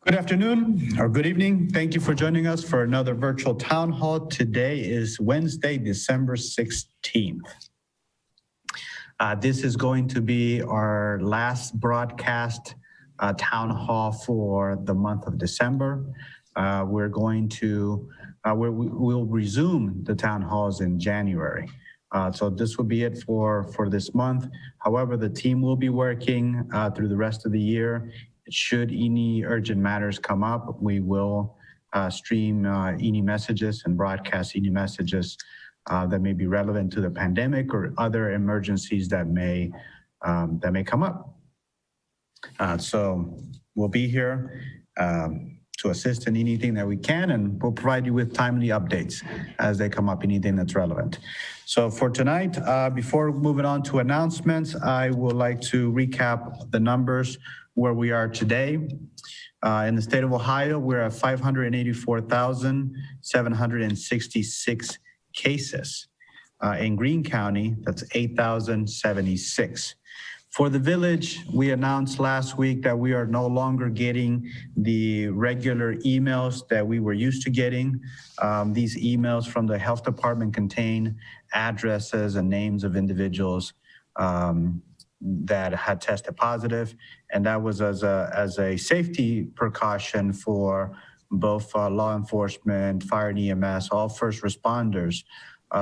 Good afternoon or good evening. Thank you for joining us for another virtual town hall. Today is Wednesday, December 16th. This is going to be our last broadcast town hall for the month of December. We'll resume the town halls in January. So this will be it for this month. However, the team will be working through the rest of the year. Should any urgent matters come up, we will stream any messages and broadcast any messages that may be relevant to the pandemic or other emergencies that may come up. So we'll be here to assist in anything that we can, and we'll provide you with timely updates as they come up, anything that's relevant. So for tonight, before moving on to announcements, I would like to recap the numbers where we are today. In the state of Ohio, we're at 584,766 cases. In Greene County, that's 8,076. For the village, we announced last week that we are no longer getting the regular emails that we were used to getting. These emails from the health department contain addresses and names of individuals that had tested positive, and that was as a safety precaution for both law enforcement, fire and EMS, all first responders,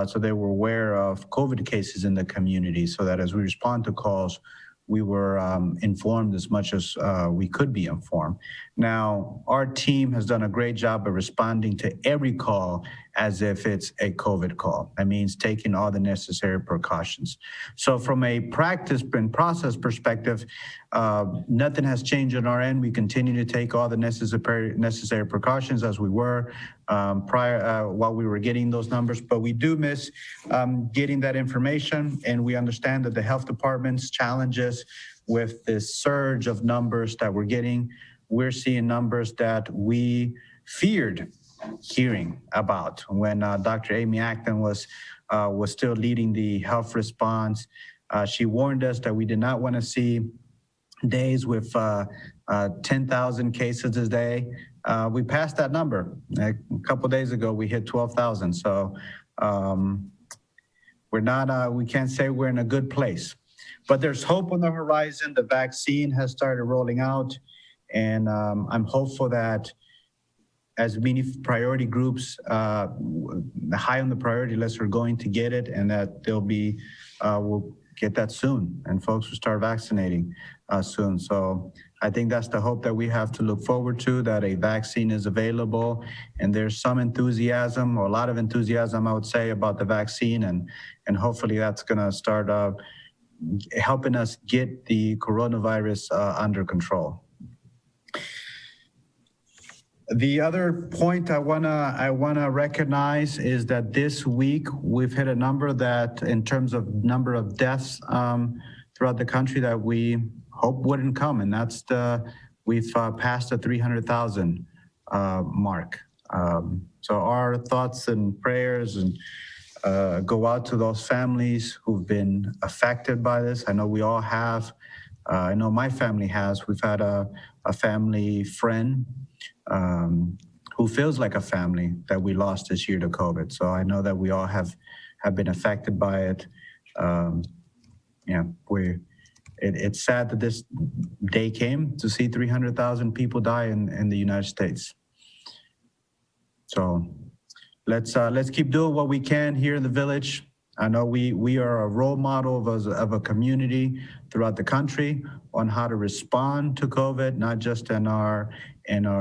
so they were aware of COVID cases in the community, so that as we respond to calls, we were informed as much as we could be informed. Now, our team has done a great job of responding to every call as if it's a COVID call. That means taking all the necessary precautions. So from a practice and process perspective, nothing has changed on our end. We continue to take all the necessary precautions as we were while we were getting those numbers, but we do miss getting that information, and we understand that the health department's challenges with this surge of numbers that we're getting. We're seeing numbers that we feared hearing about when Dr. Amy Acton was still leading the health response. She warned us that we did not want to see days with 10,000 cases a day. We passed that number. A couple of days ago, we hit 12,000. So we can't say we're in a good place, but there's hope on the horizon. The vaccine has started rolling out, and I'm hopeful that as many priority groups high on the priority list are going to get it, and that we'll get that soon, and folks will start vaccinating soon. So I think that's the hope that we have to look forward to, that a vaccine is available, and there's some enthusiasm, or a lot of enthusiasm, I would say, about the vaccine, and hopefully that's gonna start helping us get the coronavirus under control. The other point I wanna recognize is that this week we've hit a number that, in terms of number of deaths throughout the country, that we hope wouldn't come, and that's we've passed the 300,000 mark. So our thoughts and prayers and go out to those families who've been affected by this. I know we all have. I know my family has. We've had a family friend who feels like a family that we lost this year to COVID. So I know that we all have been affected by it. It's sad that this day came to see 300,000 people die in the United States. So let's keep doing what we can here in the village. I know we are a role model of a community throughout the country on how to respond to COVID, not just in our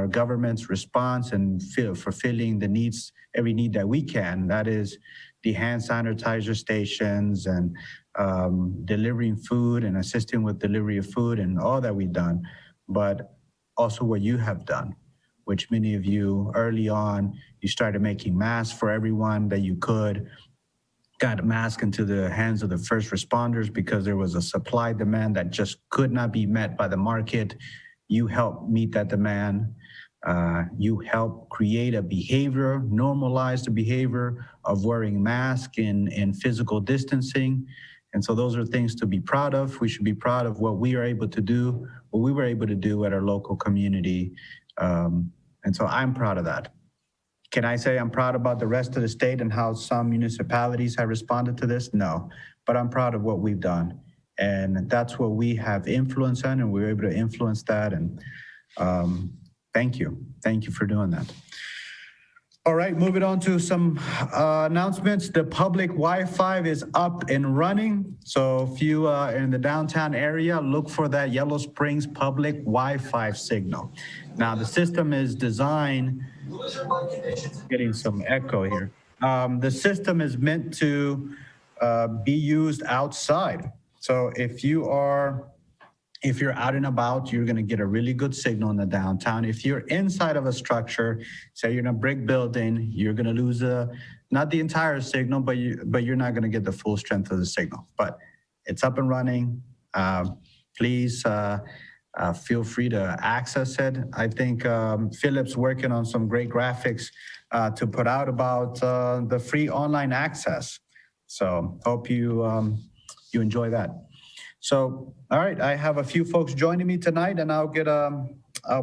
government's response and fulfilling the needs, every need that we can. That is the hand sanitizer stations and delivering food and assisting with delivery of food and all that we've done, but also what you have done, which many of you early on, you started making masks for everyone that you could, got a mask into the hands of the first responders because there was a supply demand that just could not be met by the market. You helped meet that demand. You helped create a behavior, normalize the behavior of wearing masks and physical distancing. And so those are things to be proud of. We should be proud of what we are able to do, what we were able to do at our local community. And so I'm proud of that. Can I say I'm proud about the rest of the state and how some municipalities have responded to this? No, but I'm proud of what we've done. And that's what we have influence on, and we're able to influence that. And thank you. Thank you for doing that. All right, moving on to some announcements. The public Wi-Fi is up and running. So if you are in the downtown area, look for that Yellow Springs public Wi-Fi signal. Now, the system is designed, getting some echo here. The system is meant to be used outside. So if you're out and about, you're going to get a really good signal in the downtown. If you're inside of a structure, say you're in a brick building, you're going to lose not the entire signal, but you're not going to get the full strength of the signal. But it's up and running. Please feel free to access it. I think Philip's working on some great graphics to put out about the free online access. So hope you enjoy that. So, all right, I have a few folks joining me tonight, and I'll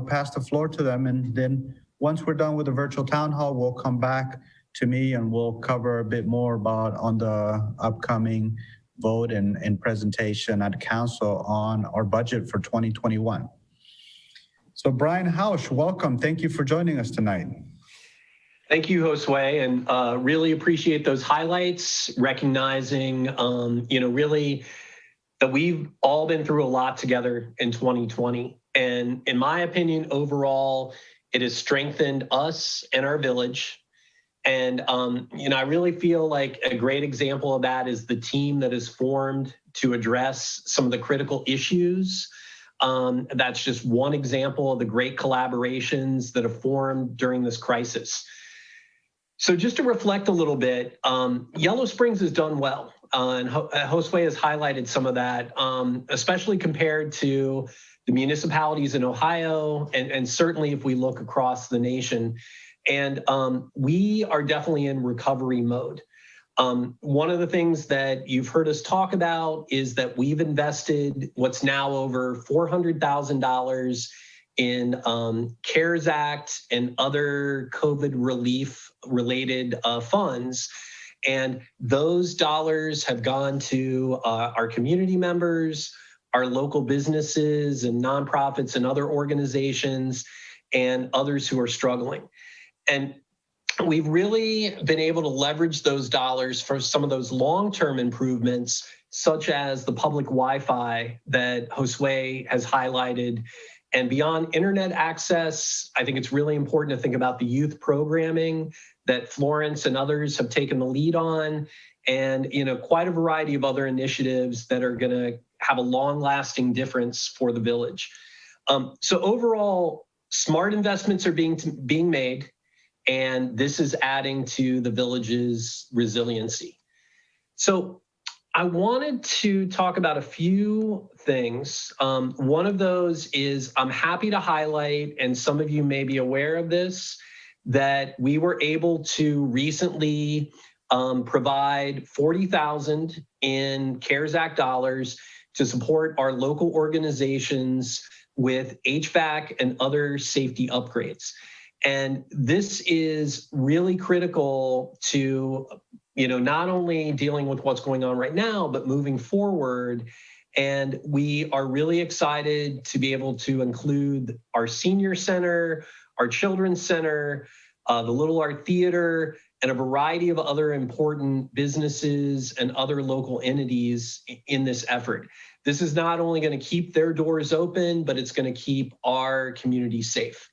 pass the floor to them. And then once we're done with the virtual town hall, we'll come back to me and we'll cover a bit more about on the upcoming vote and presentation at council on our budget for 2021. So Brian Hausch, welcome. Thank you for joining us tonight. Thank you, Josue, and really appreciate those highlights, recognizing, really that we've all been through a lot together in 2020. And in my opinion, overall, it has strengthened us and our village. And, I really feel like a great example of that is the team that is formed to address some of the critical issues. That's just one example of the great collaborations that have formed during this crisis. So just to reflect a little bit, Yellow Springs has done well. And Josue has highlighted some of that, especially compared to the municipalities in Ohio, and certainly if we look across the nation. And we are definitely in recovery mode. One of the things that you've heard us talk about is that we've invested what's now over $400,000 in CARES Act and other COVID relief related funds. And those dollars have gone to our community members, our local businesses and nonprofits and other organizations, and others who are struggling. And we've really been able to leverage those dollars for some of those long-term improvements, such as the public Wi-Fi that Josue has highlighted. And beyond internet access, I think it's really important to think about the youth programming that Florence and others have taken the lead on, and quite a variety of other initiatives that are going to have a long-lasting difference for the village. So overall, smart investments are being made, and this is adding to the village's resiliency. So I wanted to talk about a few things. One of those is I'm happy to highlight, and some of you may be aware of this, that we were able to recently provide $40,000 in CARES Act dollars to support our local organizations with HVAC and other safety upgrades. And this is really critical to, not only dealing with what's going on right now, but moving forward. And we are really excited to be able to include our senior center, our children's center, the Little Art Theater, and a variety of other important businesses and other local entities in this effort. This is not only going to keep their doors open, but it's going to keep our community safe.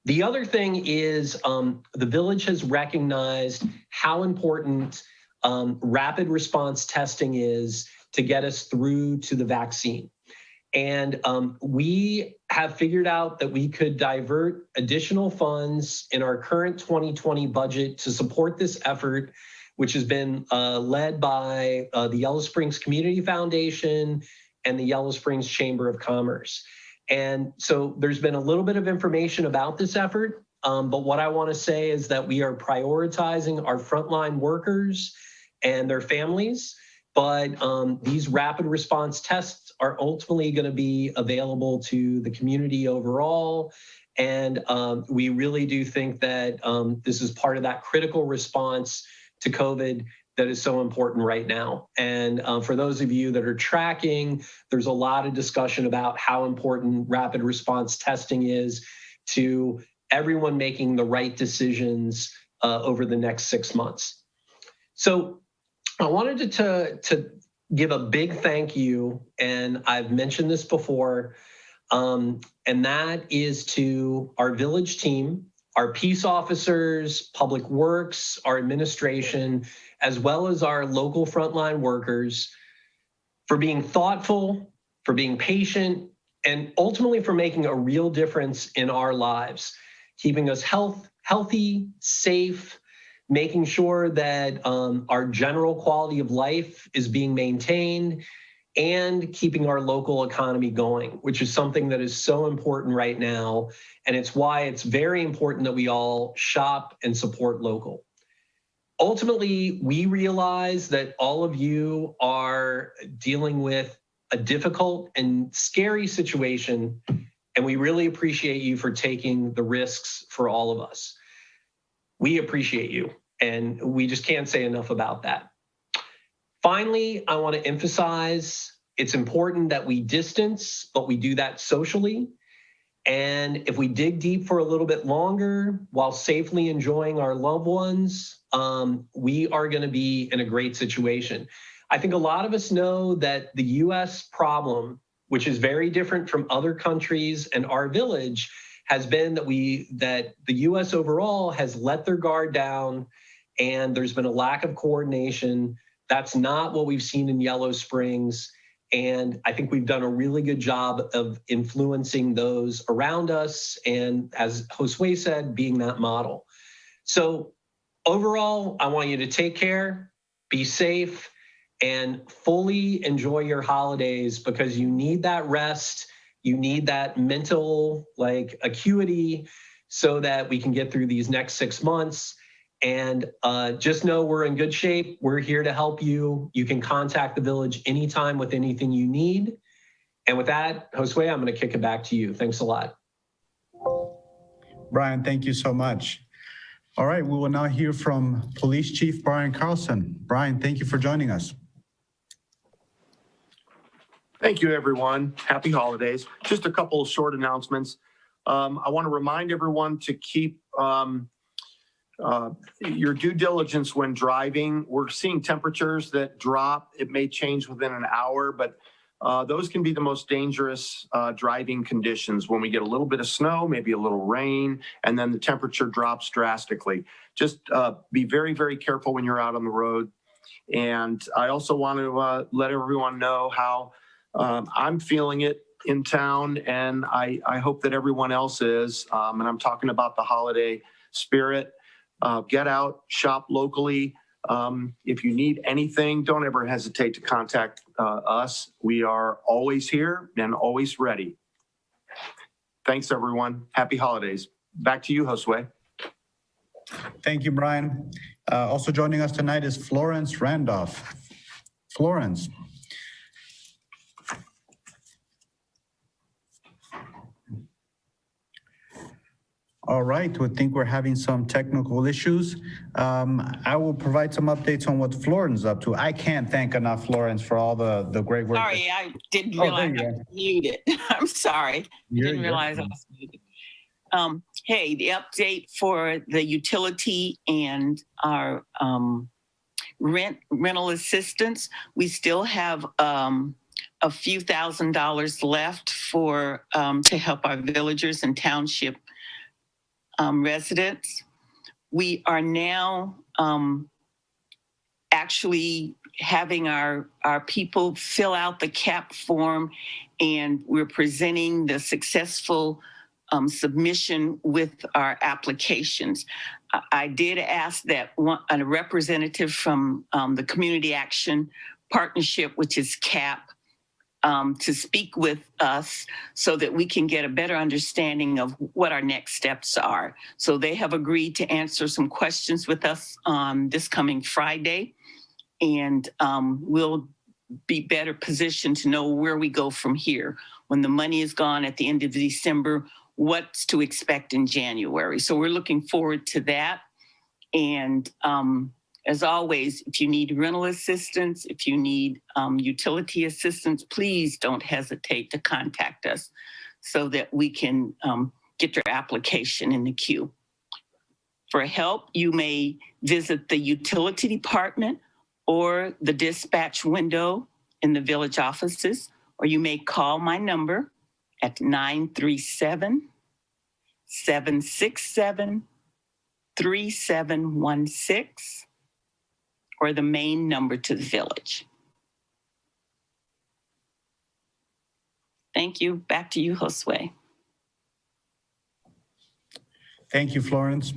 The other thing is the village has recognized how important rapid response testing is to get us through to the vaccine. And we have figured out that we could divert additional funds in our current 2020 budget to support this effort, which has been led by the Yellow Springs Community Foundation and the Yellow Springs Chamber of Commerce. And so there's been a little bit of information about this effort, but what I want to say is that we are prioritizing our frontline workers and their families, but these rapid response tests are ultimately going to be available to the community overall. And we really do think that this is part of that critical response to COVID that is so important right now. And for those of you that are tracking, there's a lot of discussion about how important rapid response testing is to everyone making the right decisions over the next 6 months. So I wanted to give a big thank you, and I've mentioned this before, and that is to our village team, our peace officers, public works, our administration, as well as our local frontline workers for being thoughtful, for being patient, and ultimately for making a real difference in our lives, keeping us healthy, safe, making sure that our general quality of life is being maintained, and keeping our local economy going, which is something that is so important right now. And it's why it's very important that we all shop and support local. Ultimately, we realize that all of you are dealing with a difficult and scary situation, and we really appreciate you for taking the risks for all of us. We appreciate you, and we just can't say enough about that. Finally, I want to emphasize it's important that we distance, but we do that socially. And if we dig deep for a little bit longer while safely enjoying our loved ones, we are going to be in a great situation. I think a lot of us know that the US problem, which is very different from other countries and our village, has been that the US overall has let their guard down, and there's been a lack of coordination. That's not what we've seen in Yellow Springs. And I think we've done a really good job of influencing those around us. And as Josue said, being that model. So overall, I want you to take care, be safe, and fully enjoy your holidays, because you need that rest. You need that mental acuity so that we can get through these next 6 months. And just know we're in good shape. We're here to help you. You can contact the village anytime with anything you need. And with that, Josue, I'm going to kick it back to you. Thanks a lot. Brian, thank you so much. All right, we will now hear from Police Chief Brian Carlson. Brian, thank you for joining us. Thank you, everyone. Happy holidays. Just a couple of short announcements. I want to remind everyone to keep your due diligence when driving. We're seeing temperatures that drop. It may change within an hour, but those can be the most dangerous driving conditions when we get a little bit of snow, maybe a little rain, and then the temperature drops drastically. Just be very, very careful when you're out on the road. And I also want to let everyone know how I'm feeling it in town, and I hope that everyone else is. And I'm talking about the holiday spirit. Get out, shop locally. If you need anything, don't ever hesitate to contact us. We are always here and always ready. Thanks, everyone. Happy holidays. Back to you, Josue. Thank you, Brian. Also joining us tonight is Florence Randolph. Florence. All right, we think we're having some technical issues. I will provide some updates on what Florence is up to. I can't thank enough Florence for all the great work. Sorry, I didn't realize I was muted. I'm sorry. I didn't realize I was muted. Hey, the update for the utility and our rental assistance, we still have a few $1,000s left for to help our villagers and township residents. We are now actually having our people fill out the CAP form, and we're presenting the successful submission with our applications. I did ask that a representative from the Community Action Partnership, which is CAP, to speak with us so that we can get a better understanding of what our next steps are. So they have agreed to answer some questions with us on this coming Friday, and we'll be better positioned to know where we go from here. When the money is gone at the end of December, what's to expect in January. So we're looking forward to that. And as always, if you need rental assistance, if you need utility assistance, please don't hesitate to contact us so that we can get your application in the queue. For help, you may visit the utility department or the dispatch window in the village offices, or you may call my number at 937-767-3716, or the main number to the village. Thank you. Back to you, Josue. Thank you, Florence.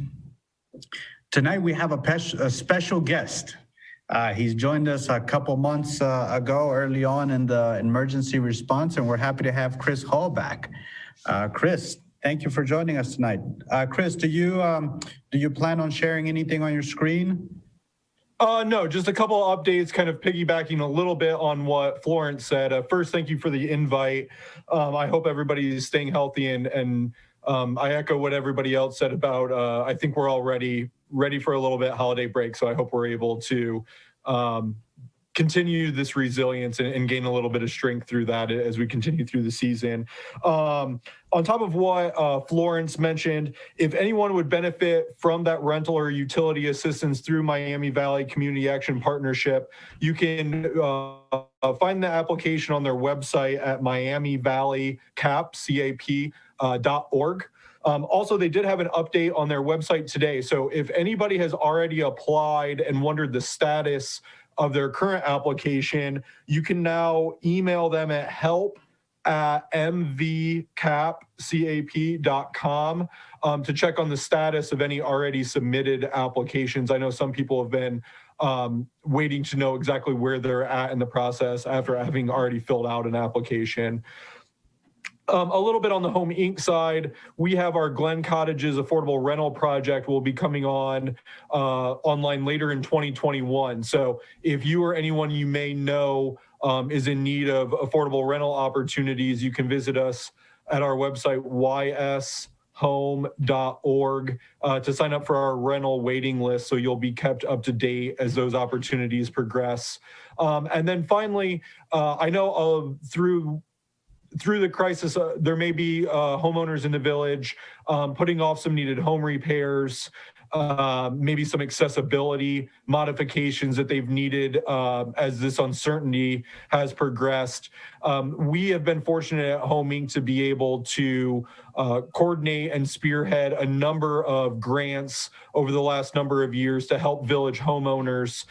Tonight we have a special guest. He's joined us a couple months ago, early on in the emergency response, and we're happy to have Chris Hall back. Chris, thank you for joining us tonight. Chris, do you plan on sharing anything on your screen? No, just a couple of updates, kind of piggybacking a little bit on what Florence said. First, thank you for the invite. I hope everybody is staying healthy, and I echo what everybody else said about, I think we're all ready for a little bit holiday break. So I hope we're able to continue this resilience and gain a little bit of strength through that as we continue through the season. On top of what Florence mentioned, if anyone would benefit from that rental or utility assistance through Miami Valley Community Action Partnership, you can find the application on their website at miamivalleycap.org. Also, they did have an update on their website today. So if anybody has already applied and wondered the status of their current application, you can now email them at help@mvcap.com to check on the status of any already submitted applications. I know some people have been waiting to know exactly where they're at in the process after having already filled out an application. A little bit on the Home Inc. side, we have our Glen Cottages affordable rental project will be coming on online later in 2021. So if you or anyone you may know is in need of affordable rental opportunities, you can visit us at our website, yshome.org, to sign up for our rental waiting list so you'll be kept up to date as those opportunities progress. And then finally, I know through the crisis, there may be homeowners in the village putting off some needed home repairs, maybe some accessibility modifications that they've needed as this uncertainty has progressed. We have been fortunate at Home Inc. to be able to coordinate and spearhead a number of grants over the last number of years to help village homeowners.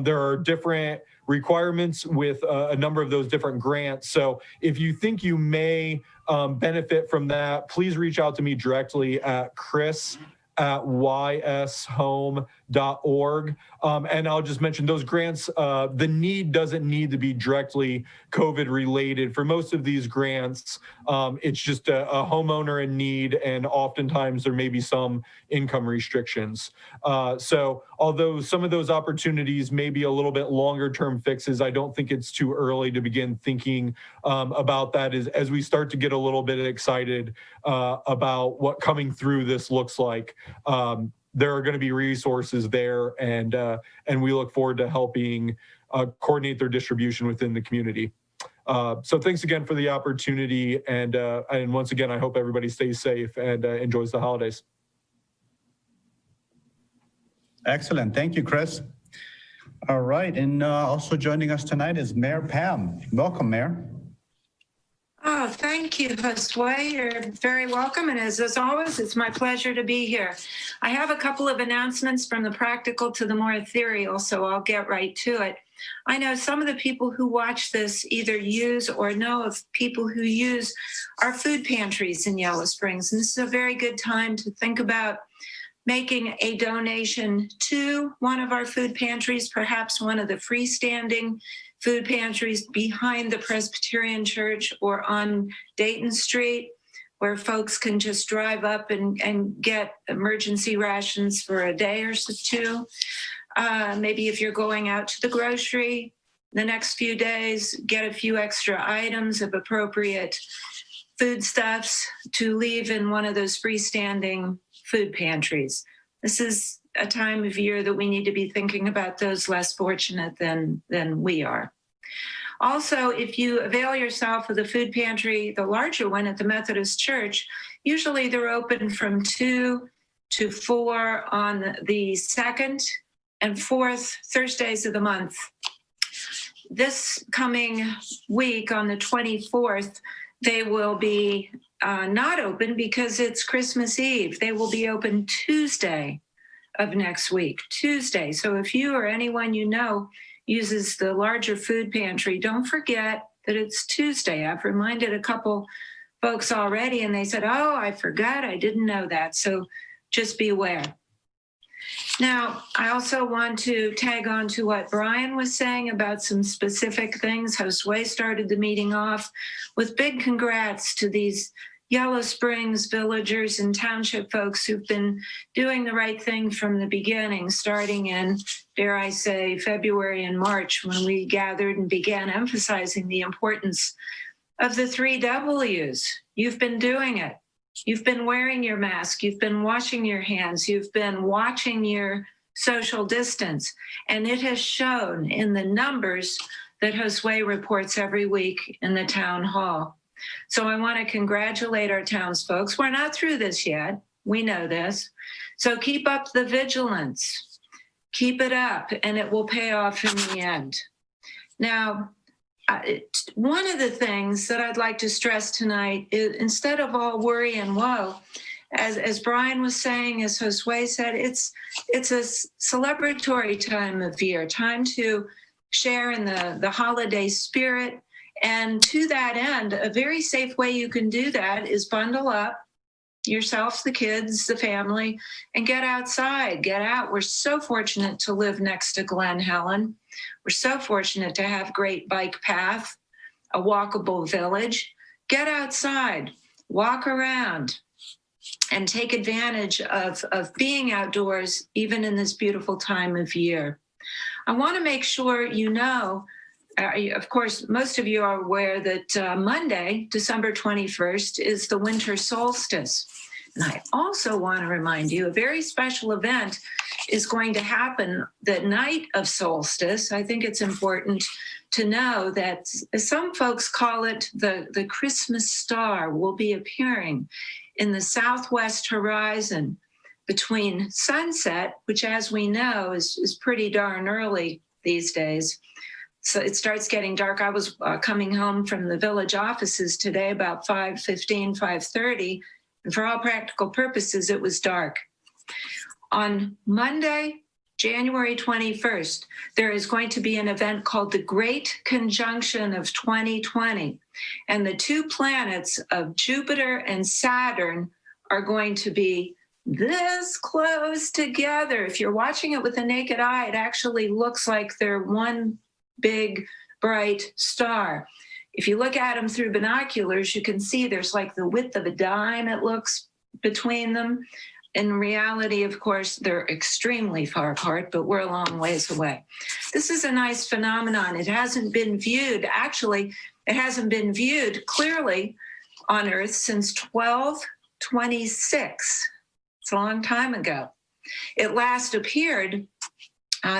There are different requirements with a number of those different grants. So if you think you may benefit from that, please reach out to me directly at chris@yshome.org. And I'll just mention those grants, the need doesn't need to be directly COVID related. For most of these grants, it's just a homeowner in need, and oftentimes there may be some income restrictions. So although some of those opportunities may be a little bit longer term fixes, I don't think it's too early to begin thinking about that as we start to get a little bit excited about what coming through this looks like. There are going to be resources there, and we look forward to helping coordinate their distribution within the community. So thanks again for the opportunity, and once again, I hope everybody stays safe and enjoys the holidays. Excellent. Thank you, Chris. All right. And also joining us tonight is Mayor Pam. Welcome, Mayor. Oh, thank you, Josue. You're very welcome. And as always, it's my pleasure to be here. I have a couple of announcements from the practical to the more ethereal, so I'll get right to it. I know some of the people who watch this either use or know of people who use our food pantries in Yellow Springs. And this is a very good time to think about making a donation to one of our food pantries, perhaps one of the freestanding food pantries behind the Presbyterian Church or on Dayton Street, where folks can just drive up and get emergency rations for a day or two. Maybe if you're going out to the grocery the next few days, get a few extra items of appropriate foodstuffs to leave in one of those freestanding food pantries. This is a time of year that we need to be thinking about those less fortunate than we are. Also, if you avail yourself of the food pantry, the larger one at the Methodist Church, usually they're open from 2 to 4 on the 2nd and 4th Thursdays of the month. This coming week on the 24th, they will be not open because it's Christmas Eve. They will be open Tuesday of next week, Tuesday. So if you or anyone you know uses the larger food pantry, don't forget that it's Tuesday. I've reminded a couple folks already and they said, oh, I forgot, I didn't know that. So just be aware. Now, I also want to tag on to what Brian was saying about some specific things. Josue started the meeting off with big congrats to these Yellow Springs villagers and township folks who've been doing the right thing from the beginning, starting in, dare I say, February and March, when we gathered and began emphasizing the importance of the 3 W's. You've been doing it. You've been wearing your mask. You've been washing your hands. You've been watching your social distance. And it has shown in the numbers that Josue reports every week in the town hall. So I want to congratulate our townsfolk. We're not through this yet. We know this. So keep up the vigilance. Keep it up, and it will pay off in the end. Now, one of the things that I'd like to stress tonight is, instead of all worry and woe, as Brian was saying, as Josue said, it's a celebratory time of year, time to share in the holiday spirit. And to that end, a very safe way you can do that is bundle up yourself, the kids, the family, and get outside, get out. We're so fortunate to live next to Glen Helen. We're so fortunate to have great bike path, a walkable village. Get outside, walk around, and take advantage of being outdoors, even in this beautiful time of year. I want to make sure you know, of course, most of you are aware that Monday, December 21st, is the winter solstice. And I also want to remind you, a very special event is going to happen the night of solstice. I think it's important to know that some folks call it the Christmas star will be appearing in the southwest horizon between sunset, which, as we know, is pretty darn early these days. So it starts getting dark. I was coming home from the village offices today about 5:15, 5:30, and for all practical purposes, it was dark. On Monday, January 21st, there is going to be an event called the Great Conjunction of 2020. And the 2 planets of Jupiter and Saturn are going to be this close together. If you're watching it with the naked eye, it actually looks like they're one big, bright star. If you look at them through binoculars, you can see there's like the width of a dime, it looks, between them. In reality, of course, they're extremely far apart, but we're a long ways away. This is a nice phenomenon. It hasn't been viewed, actually, it hasn't been viewed clearly on Earth since 1226. It's a long time ago. It last appeared,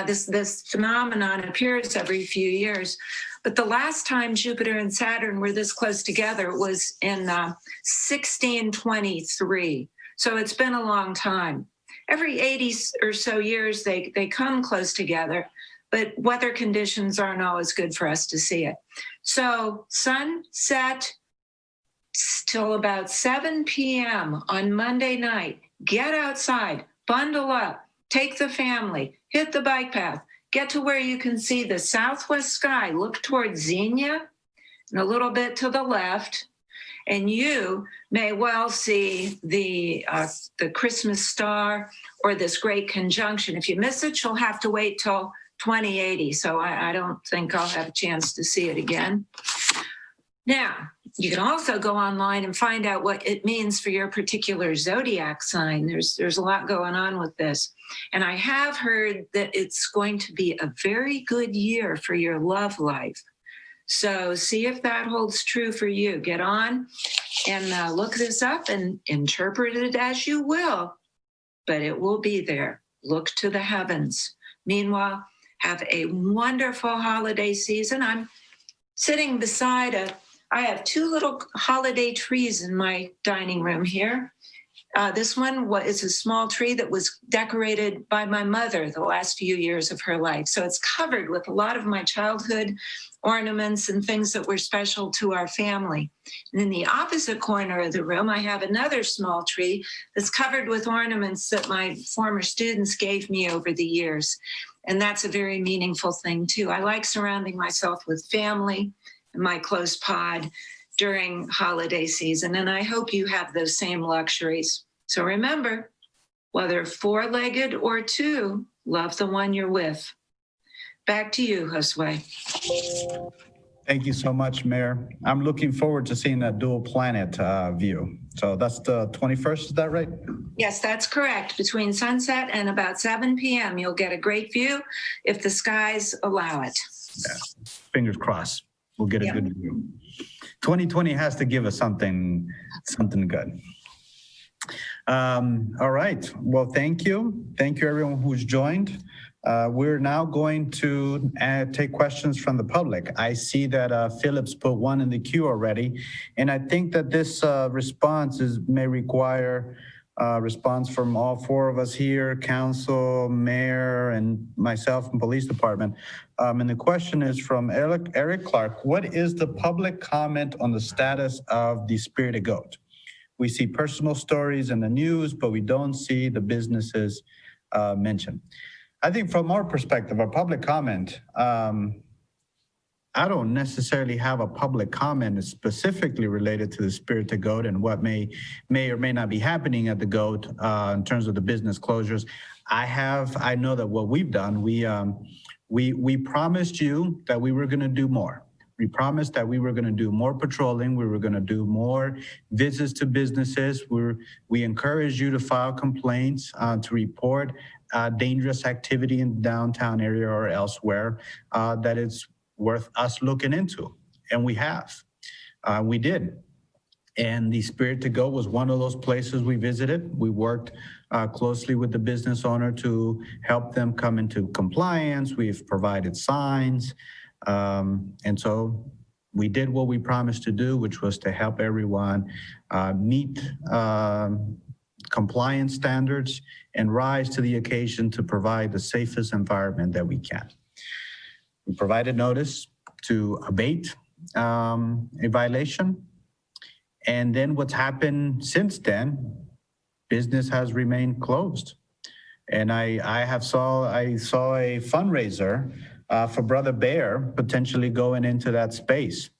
this phenomenon appears every few years, but the last time Jupiter and Saturn were this close together was in 1623. So it's been a long time. Every 80 or so years, they come close together, but weather conditions aren't always good for us to see it. So sunset till about 7 p.m. on Monday night. Get outside, bundle up, take the family, hit the bike path, get to where you can see the southwest sky, look towards Xenia and a little bit to the left, and you may well see the Christmas star or this great conjunction. If you miss it, you'll have to wait till 2080. So I don't think I'll have a chance to see it again. Now, You can also go online and find out what it means for your particular zodiac sign. There's a lot going on with this. And I have heard that it's going to be a very good year for your love life. So see if that holds true for you. Get on and look this up and interpret it as you will, but it will be there. Look to the heavens. Meanwhile, have a wonderful holiday season. I'm sitting beside I have two little holiday trees in my dining room here. This one is a small tree that was decorated by my mother the last few years of her life. So it's covered with a lot of my childhood ornaments and things that were special to our family. And in the opposite corner of the room, I have another small tree that's covered with ornaments that my former students gave me over the years. And that's a very meaningful thing too. I like surrounding myself with family and my close pod during holiday season. And I hope you have those same luxuries. So remember, whether four-legged or two, love the one you're with. Back to you, Josue. Thank you so much, Mayor. I'm looking forward to seeing that dual planet view. So that's the 21st, is that right? Yes, that's correct. Between sunset and about 7 p.m., you'll get a great view if the skies allow it. Yeah. Fingers crossed. We'll get a Yep. good view. 2020 has to give us something good. All right. Well, thank you. Thank you, everyone who's joined. We're now going to take questions from the public. I see that Phillips put one in the queue already, and I think that this response may require response from all four of us here, council, mayor, and myself from police department. And the question is from Eric Clark. What is the public comment on the status of the Spirited Goat? We see personal stories in the news, but we don't see the businesses mentioned. I think from our perspective, our public comment, I don't necessarily have a public comment specifically related to the Spirited Goat and what may or may not be happening at the Goat in terms of the business closures. I know that what we've done, we promised you that we were going to do more. We promised that we were going to do more patrolling. We were going to do more visits to businesses. We encourage you to file complaints, to report dangerous activity in the downtown area or elsewhere that it's worth us looking into. And we have. We did. And the Spirited Goat was one of those places we visited. We worked closely with the business owner to help them come into compliance. We've provided signs. And so we did what we promised to do, which was to help everyone meet compliance standards and rise to the occasion to provide the safest environment that we can. We provided notice to abate a violation. And then what's happened since then, business has remained closed. And I saw a fundraiser for Brother Bear potentially going into that space.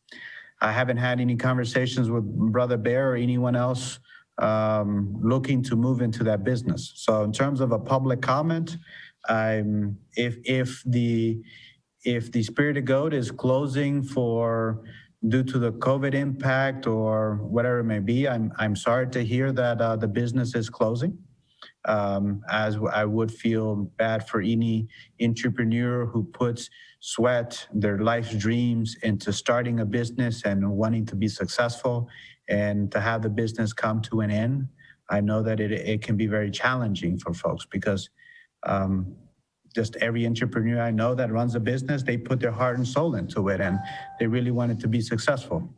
I haven't had any conversations with Brother Bear or anyone else looking to move into that business. So in terms of a public comment, if the Spirited Goat is closing due to the COVID impact or whatever it may be, I'm sorry to hear that the business is closing. As I would feel bad for any entrepreneur who puts sweat, their life's dreams into starting a business and wanting to be successful, and to have the business come to an end. I know that it can be very challenging for folks because just every entrepreneur I know that runs a business, they put their heart and soul into it, and they really want it to be successful.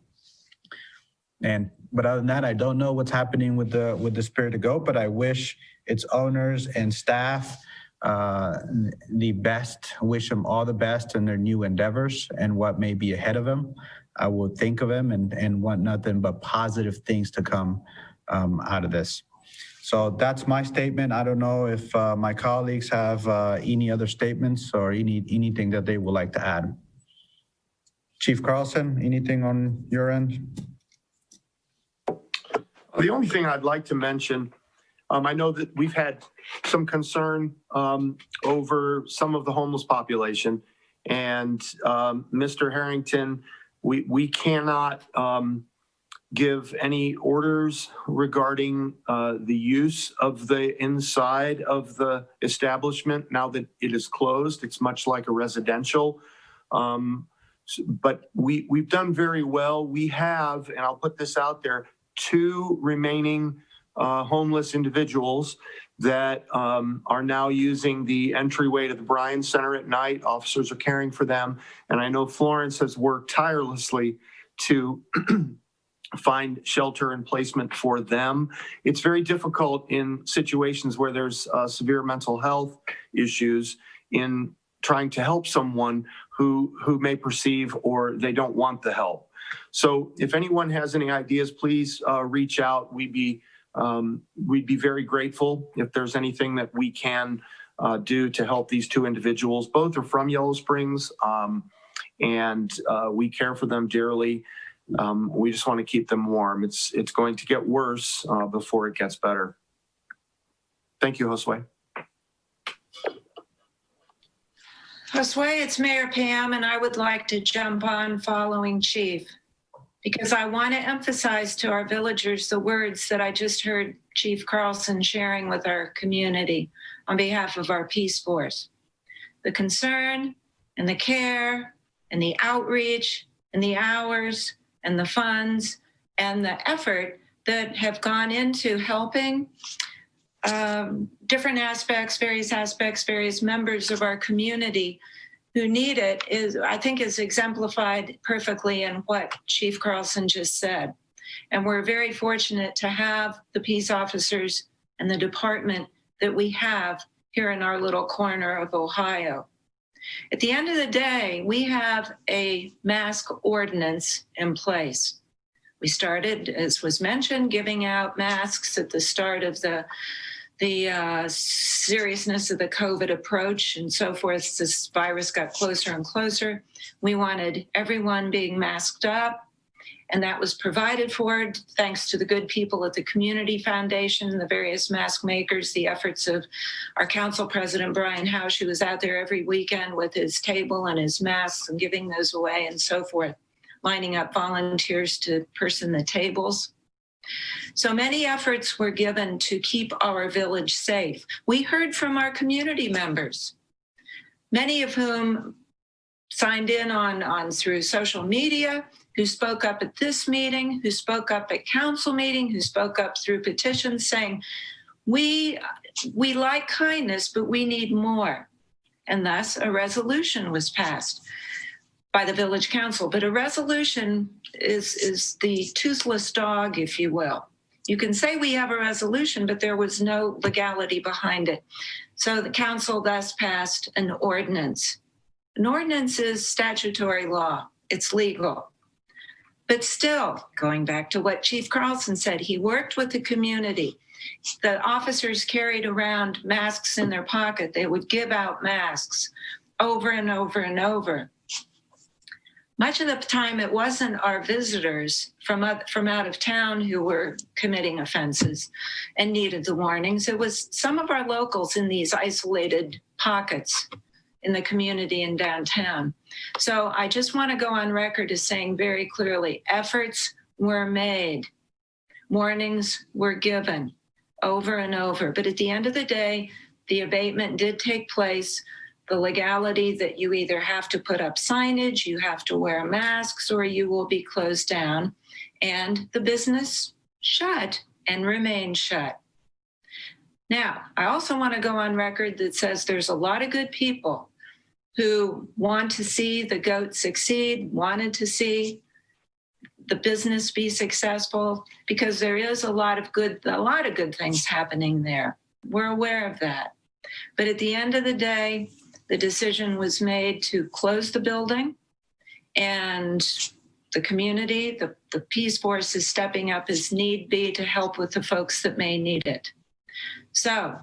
But other than that, I don't know what's happening with the Spirited Goat, but I wish its owners and staff the best, wish them all the best in their new endeavors and what may be ahead of them. I will think of them and want nothing but positive things to come out of this. So that's my statement. I don't know if my colleagues have any other statements or anything that they would like to add. Chief Carlson, anything on your end? The only thing I'd like to mention, I know that we've had some concern over some of the homeless population, and Mr. Harrington, we cannot give any orders regarding the use of the inside of the establishment now that it is closed. It's much like a residential. But we've done very well. We have, and I'll put this out there, 2 remaining homeless individuals that are now using the entryway to the Bryan Center at night. Officers are caring for them. And I know Florence has worked tirelessly to find shelter and placement for them. It's very difficult in situations where there's severe mental health issues in trying to help someone who may perceive or they don't want the help. So if anyone has any ideas, please reach out. We'd be very grateful if there's anything that we can do to help these 2 individuals. Both are from Yellow Springs, and we care for them dearly. We just want to keep them warm. It's going to get worse before it gets better. Thank you, Josue. Josue, it's Mayor Pam, and I would like to jump on following Chief, because I want to emphasize to our villagers the words that I just heard Chief Carlson sharing with our community on behalf of our Peace Force. The concern and the care and the outreach and the hours and the funds and the effort that have gone into helping different aspects, various members of our community who need it I think is exemplified perfectly in what Chief Carlson just said. And we're very fortunate to have the peace officers and the department that we have here in our little corner of Ohio. At the end of the day, we have a mask ordinance in place. We started, as was mentioned, giving out masks at the start of the seriousness of the COVID approach and so forth. This virus got closer and closer. We wanted everyone being masked up, and that was provided for thanks to the good people at the Community Foundation, the various mask makers, the efforts of our council president, Brian Hausch, who was out there every weekend with his table and his masks and giving those away and so forth, lining up volunteers to person the tables. So many efforts were given to keep our village safe. We heard from our community members, many of whom signed in on through social media, who spoke up at this meeting, who spoke up at council meeting, who spoke up through petitions saying, we like kindness, but we need more. And thus a resolution was passed by the village council. But a resolution is the toothless dog, if you will. You can say we have a resolution, but there was no legality behind it. So the council thus passed an ordinance. An ordinance is statutory law. It's legal. But still, going back to what Chief Carlson said, he worked with the community. The officers carried around masks in their pocket. They would give out masks over and over and over. Much of the time, it wasn't our visitors from out of town who were committing offenses and needed the warnings. It was some of our locals in these isolated pockets in the community in downtown. So I just want to go on record as saying very clearly, efforts were made, warnings were given over and over. But at the end of the day, the abatement did take place. The legality that you either have to put up signage, you have to wear masks, or you will be closed down. And the business shut and remained shut. Now, I also want to go on record that says there's a lot of good people who want to see the GOAT succeed, wanted to see the business be successful, because there is a lot of good things happening there. We're aware of that. But at the end of the day, the decision was made to close the building, and the community, the Peace Force is stepping up as need be to help with the folks that may need it. So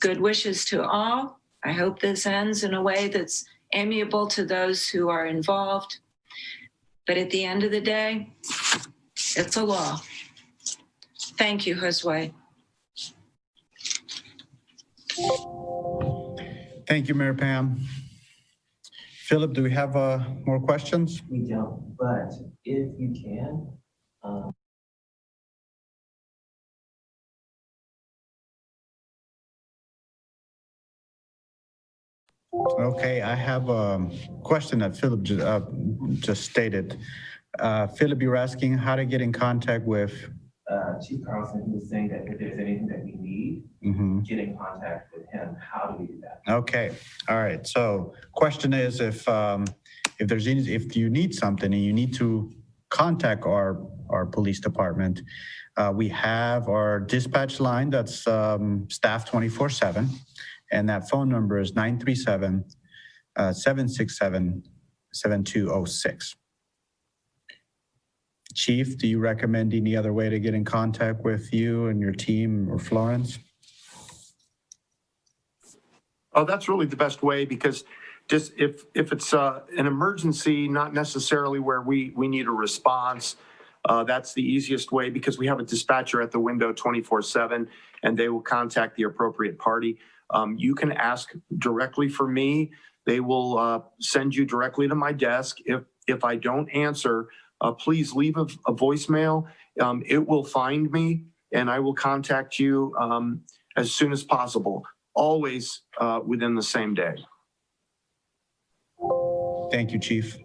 good wishes to all. I hope this ends in a way that's amiable to those who are involved. But at the end of the day, it's a law. Thank you, Josue. Thank you, Mayor Pam. Philip, do we have more questions? We don't, but if you can, Okay, I have a question that Philip just stated. Philip, you were asking how to get in contact with. Chief Carlson, who was saying that if there's anything that we need, Mhm. get in contact with him. How do we do that? Okay, all right. So question is if you need something and you need to contact our police department, we have our dispatch line that's staffed 24/7, and that phone number is 937 767 7206. Chief, do you recommend any other way to get in contact with you and your team or Florence? Oh, that's really the best way, because just if it's an emergency, not necessarily where we need a response, that's the easiest way, because we have a dispatcher at the window 24/7, and they will contact the appropriate party. You can ask directly for me. They will send you directly to my desk. If I don't answer, please leave a voicemail. It will find me, and I will contact you as soon as possible, always within the same day. Thank you, Chief.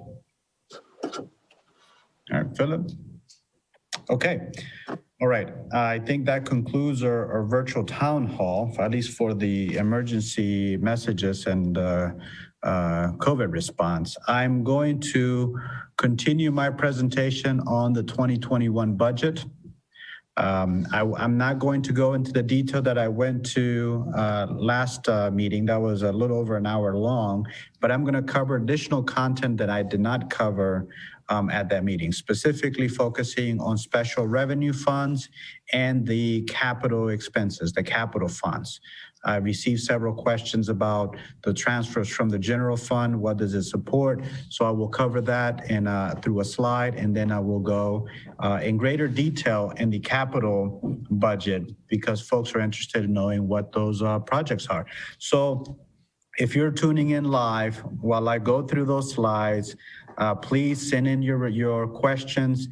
All right, Philip. Okay. All right. I think that concludes our virtual town hall, at least for the emergency messages and COVID response. I'm going to continue my presentation on the 2021 budget. I'm not going to go into the detail that I went to last meeting. That was a little over an hour long, but I'm going to cover additional content that I did not cover at that meeting, specifically focusing on special revenue funds and the capital expenses, the capital funds. I received several questions about the transfers from the general fund. What does it support? So I will cover that through a slide, and then I will go in greater detail in the capital budget, because folks are interested in knowing what those projects are. So if you're tuning in live while I go through those slides, please send in your questions.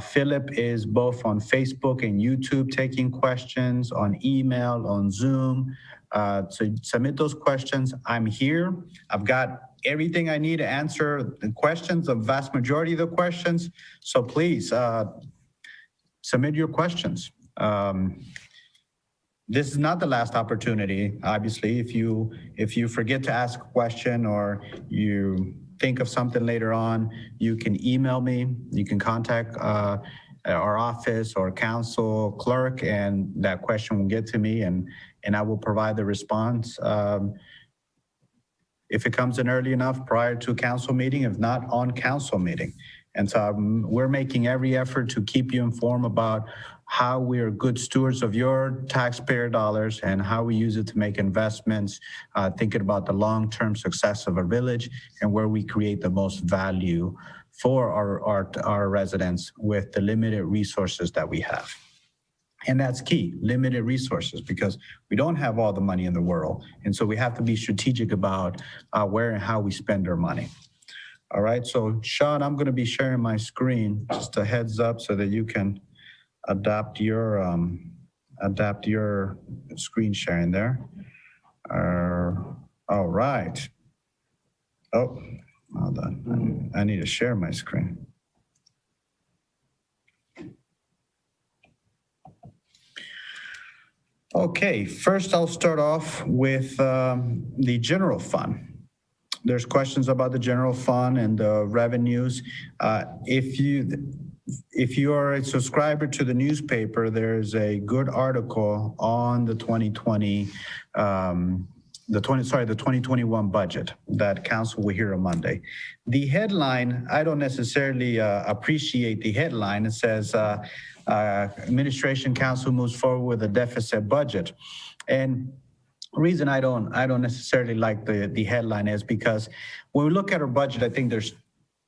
Philip is both on Facebook and YouTube taking questions, on email, on Zoom. So submit those questions. I'm here. I've got everything I need to answer the questions, the vast majority of the questions. So please submit your questions. This is not the last opportunity. Obviously, if you forget to ask a question or you think of something later on, you can email me. You can contact our office or council clerk, and that question will get to me, and I will provide the response. If it comes in early enough prior to council meeting, if not on council meeting. And so we're making every effort to keep you informed about how we are good stewards of your taxpayer dollars and how we use it to make investments, thinking about the long-term success of our village and where we create the most value for our residents with the limited resources that we have. And that's key, limited resources, because we don't have all the money in the world. And so we have to be strategic about where and how we spend our money. All right, so Sean, I'm going to be sharing my screen, just a heads up so that you can adapt your screen sharing there. All right. Oh, hold on. I need to share my screen. Okay, first I'll start off with the general fund. There's questions about the general fund and the revenues. If you are a subscriber to the newspaper, there's a good article on the 2021 budget that council will hear on Monday. The headline, I don't necessarily appreciate the headline. It says, administration council moves forward with a deficit budget. And the reason I don't necessarily like the headline is because when we look at our budget, I think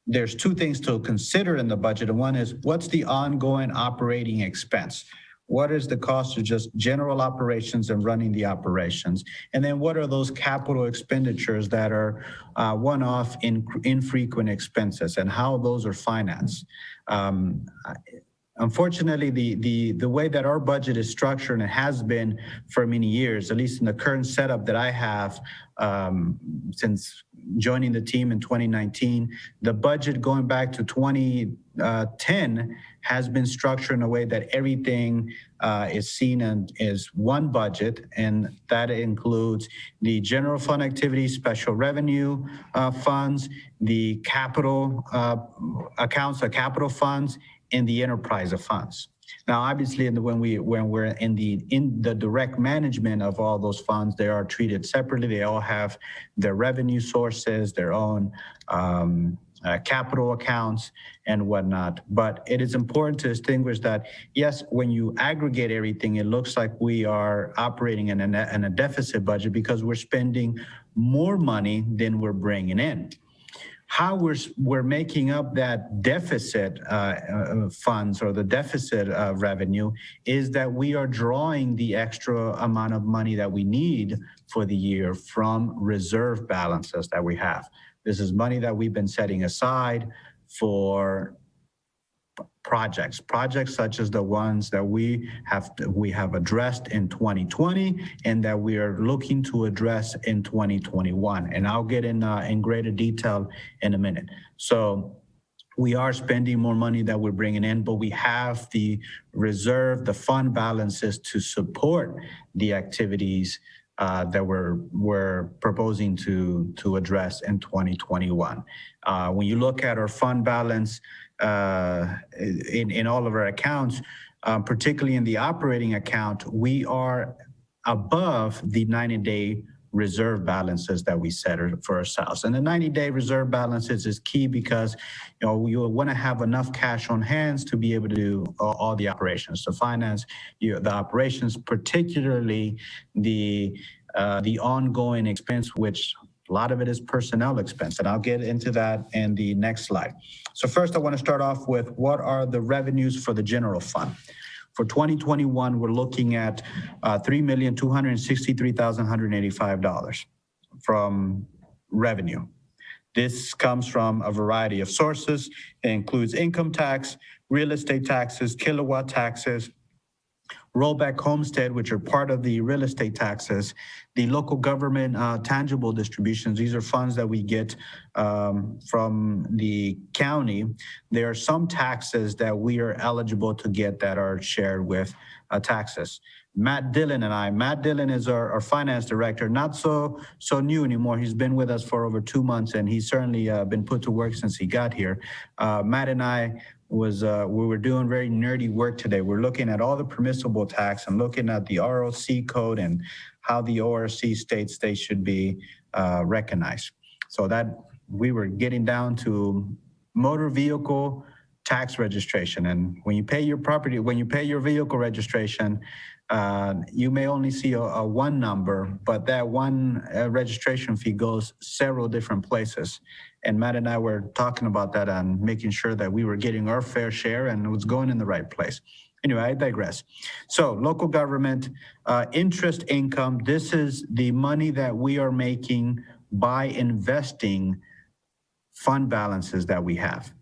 there's two things to consider in the budget. And one is, what's the ongoing operating expense? What is the cost of just general operations and running the operations? And then what are those capital expenditures that are one-off, infrequent expenses, and how those are financed? unfortunately, the way that our budget is structured, and it has been for many years, at least in the current setup that I have since joining the team in 2019, the budget going back to 2010 has been structured in a way that everything is seen as one budget, and that includes the general fund activities, special revenue funds, the capital accounts, the capital funds, and the enterprise of funds. Now, obviously, when we're in the direct management of all those funds, they are treated separately. They all have their revenue sources, their own capital accounts and whatnot. But it is important to distinguish that, yes, when you aggregate everything, it looks like we are operating in a deficit budget because we're spending more money than we're bringing in. How we're making up that deficit funds or the deficit revenue is that we are drawing the extra amount of money that we need for the year from reserve balances that we have. This is money that we've been setting aside for projects such as the ones that we have addressed in 2020 and that we are looking to address in 2021. And I'll get in greater detail in a minute. So we are spending more money that we're bringing in, but we have the reserve, the fund balances to support the activities that we're proposing to address in 2021. When you look at our fund balance in all of our accounts, particularly in the operating account, we are above the 90-day reserve balances that we set for ourselves. And the 90-day reserve balances is key because you want to have enough cash on hands to be able to do all the operations, to finance the operations, particularly the ongoing expense, which a lot of it is personnel expense, and I'll get into that in the next slide. So first, I want to start off with what are the revenues for the general fund. For 2021, we're looking at $3,263,185 from revenue. This comes from a variety of sources. It includes income tax, real estate taxes, kilowatt taxes, rollback homestead, which are part of the real estate taxes, the local government tangible distributions. These are funds that we get from the county. There are some taxes that we are eligible to get that are shared with taxes. Matt Dillon is our finance director, not so new anymore. He's been with us for over 2 months, and he's certainly been put to work since he got here. Matt and I we were doing very nerdy work today. We're looking at all the permissible tax and looking at the ROC code and how the ORC states they should be recognized. So that we were getting down to motor vehicle tax registration. And when you pay your vehicle registration, you may only see a one number, but that one registration fee goes several different places. And Matt and I were talking about that and making sure that we were getting our fair share and it was going in the right place. Anyway, I digress. So local government, interest income, this is the money that we are making by investing fund balances that we have.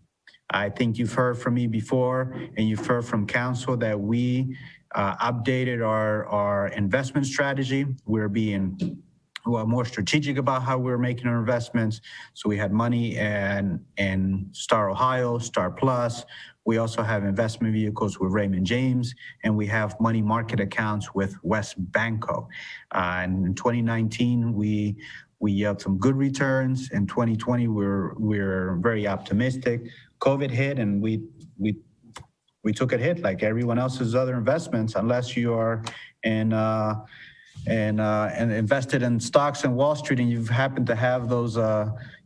I think you've heard from me before and you've heard from council that we updated our investment strategy. We're being more strategic about how we're making our investments. So we had money in Star Ohio, Star Plus. We also have investment vehicles with Raymond James, and we have money market accounts with West Banco. And in 2019, we had some good returns. In 2020, we're very optimistic. COVID hit, and we took a hit like everyone else's other investments, unless you are in and invested in stocks in Wall Street, and you've happened to have those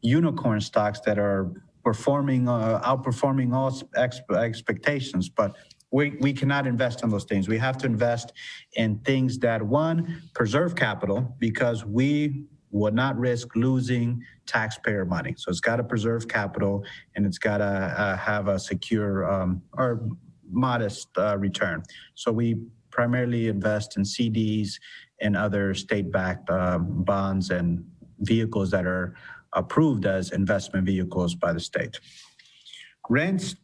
unicorn stocks that are outperforming all expectations. But we cannot invest in those things. We have to invest in things that, one, preserve capital, because we would not risk losing taxpayer money. So it's got to preserve capital, and it's got to have a secure or modest return. So we primarily invest in CDs and other state-backed bonds and vehicles that are approved as investment vehicles by the state. Rents,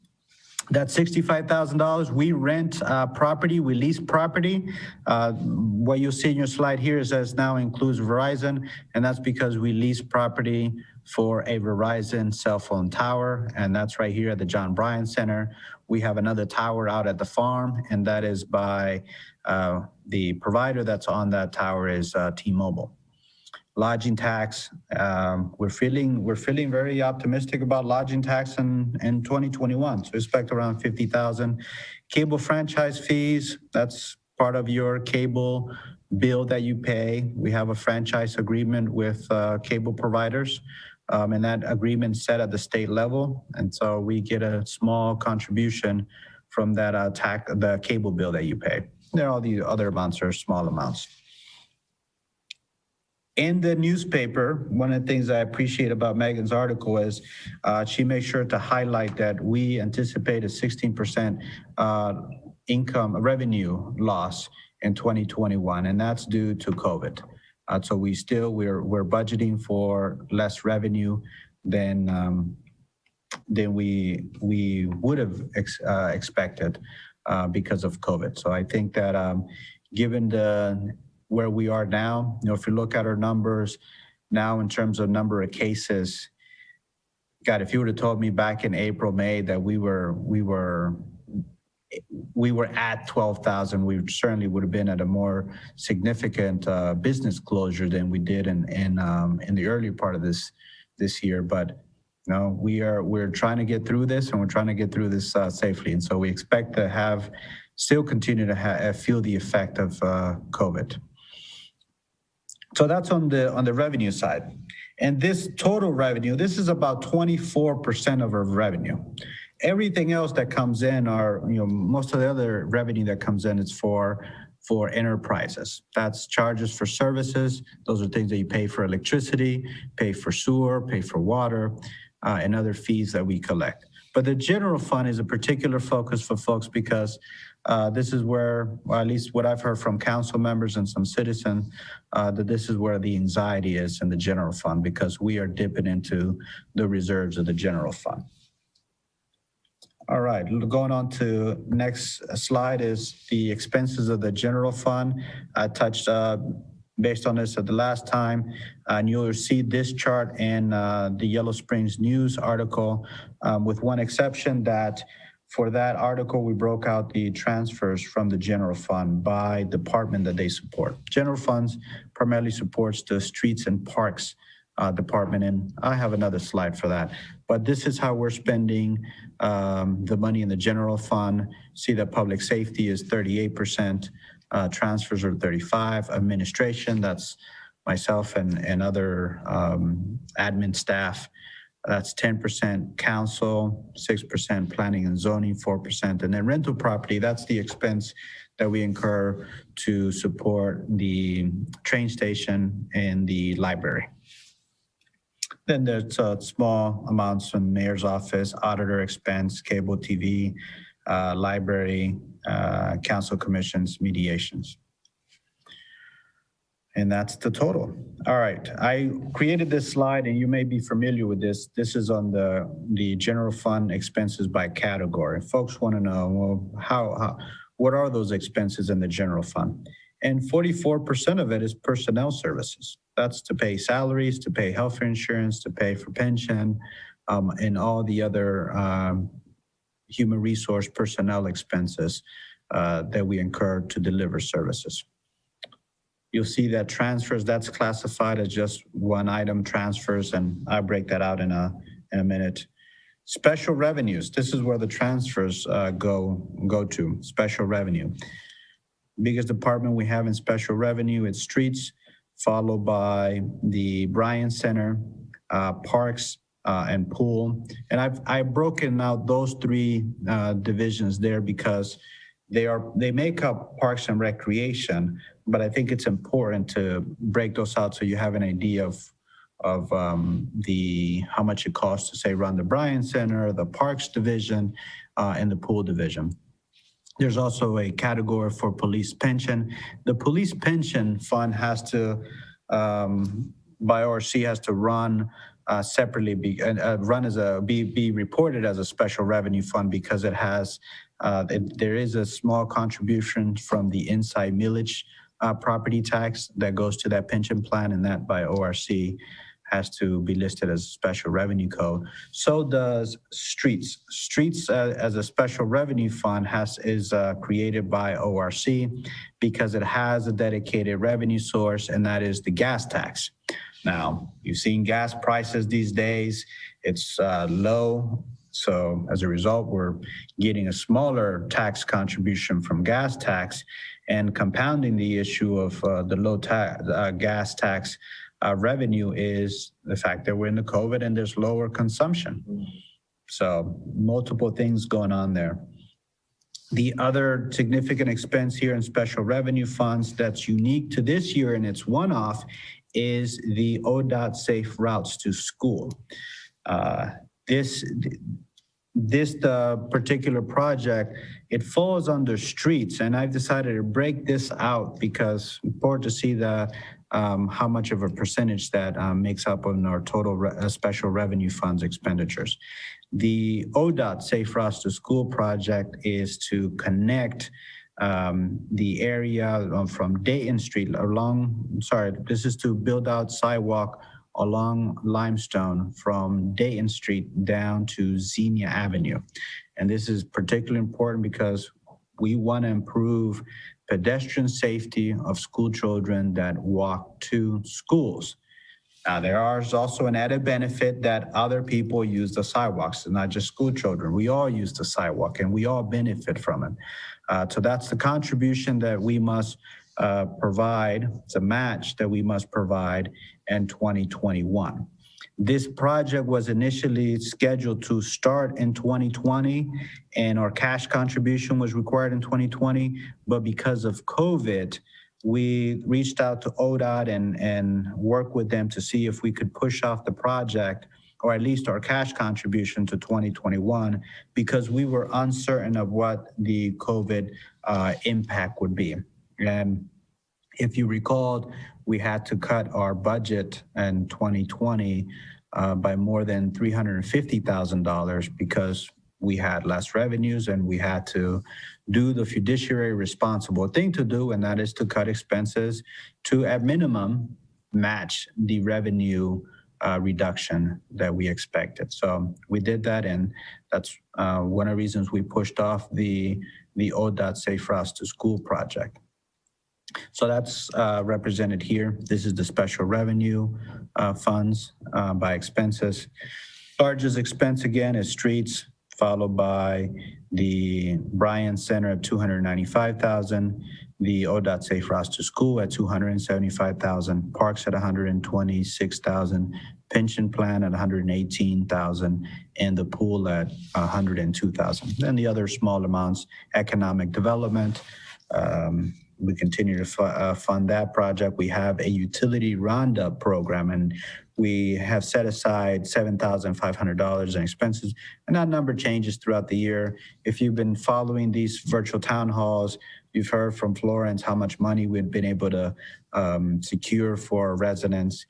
That's $65,000. We rent property, we lease property. What you'll see in your slide here is that now includes Verizon, and that's because we lease property for a Verizon cell phone tower, and that's right here at the John Bryant Center. We have another tower out at the farm, and that is by the provider that's on that tower is T-Mobile. Lodging tax, we're feeling very optimistic about lodging tax in 2021. So expect around 50,000. Cable franchise fees, that's part of your cable bill that you pay. We have a franchise agreement with cable providers, and that agreement set at the state level. And so we get a small contribution from that the cable bill that you pay. There are all the other amounts are small amounts. In the newspaper, one of the things I appreciate about Megan's article is she makes sure to highlight that we anticipate a 16% revenue loss in 2021, and that's due to COVID. So we're budgeting for less revenue than we would have expected because of COVID. So I think that given where we are now, if you look at our numbers now in terms of number of cases, God, if you would have told me back in April, May that we were at 12,000, we certainly would have been at a more significant business closure than we did in the early part of this year. But no, we're trying to get through this, and we're trying to get through this safely. And so we expect to still continue to feel the effect of COVID. So that's on the revenue side. And this total revenue, this is about 24% of our revenue. Everything else that comes in most of the other revenue that comes in is for enterprises. That's charges for services. Those are things that you pay for electricity, pay for sewer, pay for water, and other fees that we collect. But the general fund is a particular focus for folks because this is where, or at least what I've heard from council members and some citizens, that this is where the anxiety is in the general fund because we are dipping into the reserves of the general fund. All right, going on to next slide is the expenses of the general fund. I touched based on this at the last time, and you'll see this chart in the Yellow Springs News article, with one exception that for that article, we broke out the transfers from the general fund by department that they support. General funds primarily supports the streets and parks department, and I have another slide for that. But this is how we're spending the money in the general fund. See that public safety is 38%, transfers are 35%, administration, that's myself and other admin staff, that's 10%, council, 6%, planning and zoning, 4%, and then rental property, that's the expense that we incur to support the train station and the library. Then there's small amounts from mayor's office, auditor expense, cable TV, library, council commissions, mediations. And that's the total. All right, I created this slide and you may be familiar with this. This is on the general fund expenses by category. Folks want to know, well, what are those expenses in the general fund? And 44% of it is personnel services. That's to pay salaries, to pay health insurance, to pay for pension, and all the other human resource personnel expenses that we incur to deliver services. You'll see that transfers, that's classified as just one item, transfers, and I'll break that out in a minute. Special revenues, this is where the transfers go to, special revenue. Biggest department we have in special revenue, it's streets, followed by the Bryant Center, parks, and pool. And I've broken out those three divisions there because they make up parks and recreation, but I think it's important to break those out so you have an idea of how much it costs to say run the Bryant Center, the parks division, and the pool division. There's also a category for police pension. The police pension fund has to, by ORC, has to run separately be reported as a special revenue fund because it has there is a small contribution from the inside millage property tax that goes to that pension plan, and that by ORC has to be listed as a special revenue code. So does streets. Streets as a special revenue fund is created by ORC because it has a dedicated revenue source, and that is the gas tax. Now, you've seen gas prices these days, it's low. So as a result, we're getting a smaller tax contribution from gas tax, and compounding the issue of the low gas tax revenue is the fact that we're in the COVID and there's lower consumption. So multiple things going on there. The other significant expense here in special revenue funds that's unique to this year and it's one-off is the ODOT Safe Routes to School. This particular project, it falls under streets, and I've decided to break this out because it's important to see how much of a percentage that makes up on our total special revenue funds expenditures. The ODOT Safe Routes to School project is to connect the area from Dayton Street this is to build out sidewalk along Limestone from Dayton Street down to Xenia Avenue. And this is particularly important because we want to improve pedestrian safety of school children that walk to schools. Now, there is also an added benefit that other people use the sidewalks, not just school children. We all use the sidewalk and we all benefit from it. So that's the contribution that we must provide. It's a match that we must provide in 2021. This project was initially scheduled to start in 2020, and our cash contribution was required in 2020, but because of COVID, we reached out to ODOT and worked with them to see if we could push off the project, or at least our cash contribution, to 2021, because we were uncertain of what the COVID impact would be. And if you recalled, we had to cut our budget in 2020 by more than $350,000 because we had less revenues and we had to do the fiduciary responsible thing to do, and that is to cut expenses to, at minimum, match the revenue reduction that we expected. So we did that, and that's one of the reasons we pushed off the ODOT Safe Routes to School project. So that's represented here. This is the special revenue funds by expenses. Largest expense again is streets, followed by the Bryan Center at $295,000, the ODOT Safe Routes to School at $275,000, Parks at $126,000, pension plan at $118,000, and the pool at $102,000. Then the other small amounts, economic development. We continue to fund that project. We have a utility roundup program, and we have set aside $7,500 in expenses, and that number changes throughout the year. If you've been following these virtual town halls, you've heard from Florence how much money we've been able to secure for residents.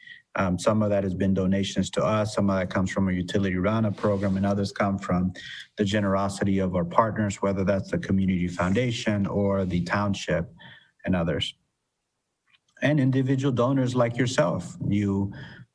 Some of that has been donations to us, some of that comes from a utility roundup program, and others come from the generosity of our partners, whether that's the community foundation or the township and others. And individual donors like yourself.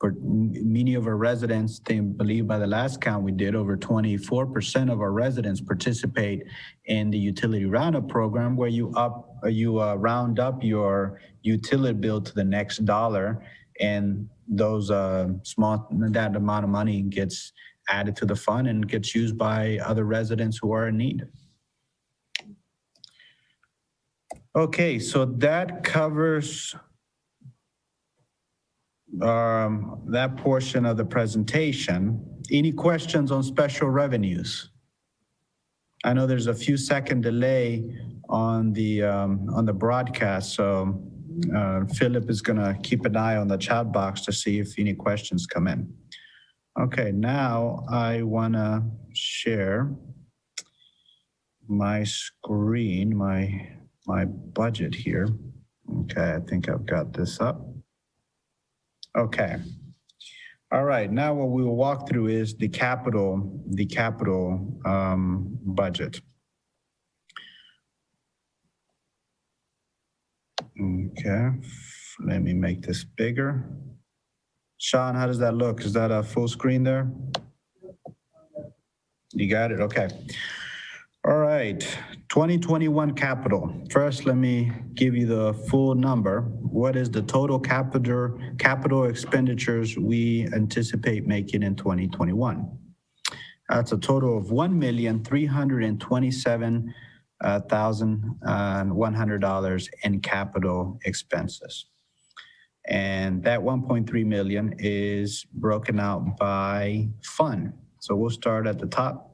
Many of our residents, they believe by the last count we did, over 24% of our residents participate in the utility roundup program, where you round up your utility bill to the next dollar, and that amount of money gets added to the fund and gets used by other residents who are in need. Okay, so that covers that portion of the presentation. Any questions on special revenues? I know there's a few second delay on the broadcast, so Philip is gonna keep an eye on the chat box to see if any questions come in. Okay, now I wanna share my screen, my budget here. Okay, I think I've got this up. Okay. All right, now what we will walk through is the capital budget. Okay, let me make this bigger. Sean, how does that look? Is that a full screen there? You got it, okay. All right, 2021 capital. First, let me give you the full number. What is the total capital expenditures we anticipate making in 2021? That's a total of $1,327,100 in capital expenses. And that 1.3 million is broken out by fund. So we'll start at the top.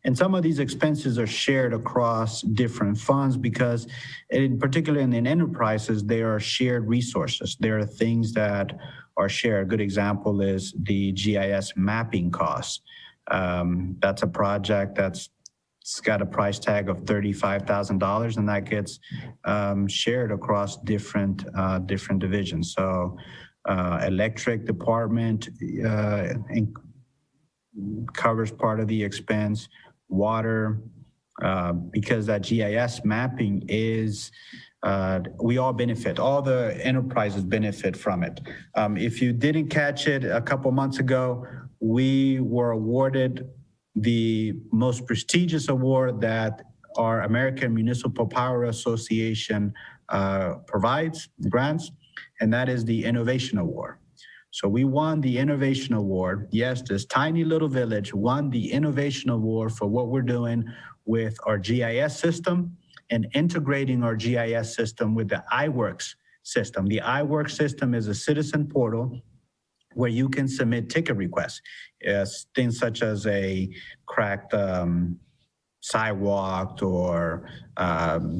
And some of these expenses are shared across different funds because, in particular in enterprises, they are shared resources. There are things that are shared. A good example is the GIS mapping costs. That's a project it's got a price tag of $35,000, and that gets shared across different divisions. So, electric department covers part of the expense. Water, because that GIS mapping is, we all benefit. All the enterprises benefit from it. If you didn't catch it a couple months ago, we were awarded the most prestigious award that our American Municipal Power Association provides grants, and that is the Innovation Award. So we won the Innovation Award. Yes, this tiny little village won the Innovation Award for what we're doing with our GIS system and integrating our GIS system with the iWorks system. The iWorks system is a citizen portal where you can submit ticket requests. Things such as a cracked sidewalk or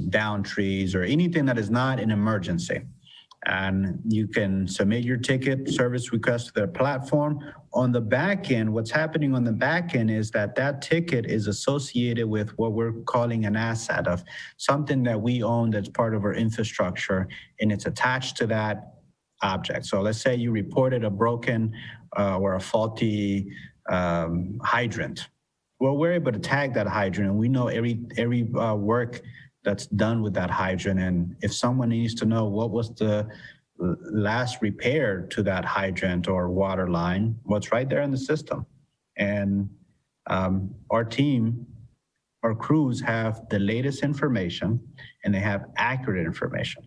down trees or anything that is not an emergency. And you can submit your ticket service request to their platform. On the back end, what's happening on the back end is that ticket is associated with what we're calling an asset of something that we own that's part of our infrastructure, and it's attached to that object. So let's say you reported a broken or a faulty hydrant. Well, we're able to tag that hydrant, and we know every work that's done with that hydrant. And if someone needs to know what was the last repair to that hydrant or water line, what's right there in the system. And our team, our crews have the latest information, and they have accurate information.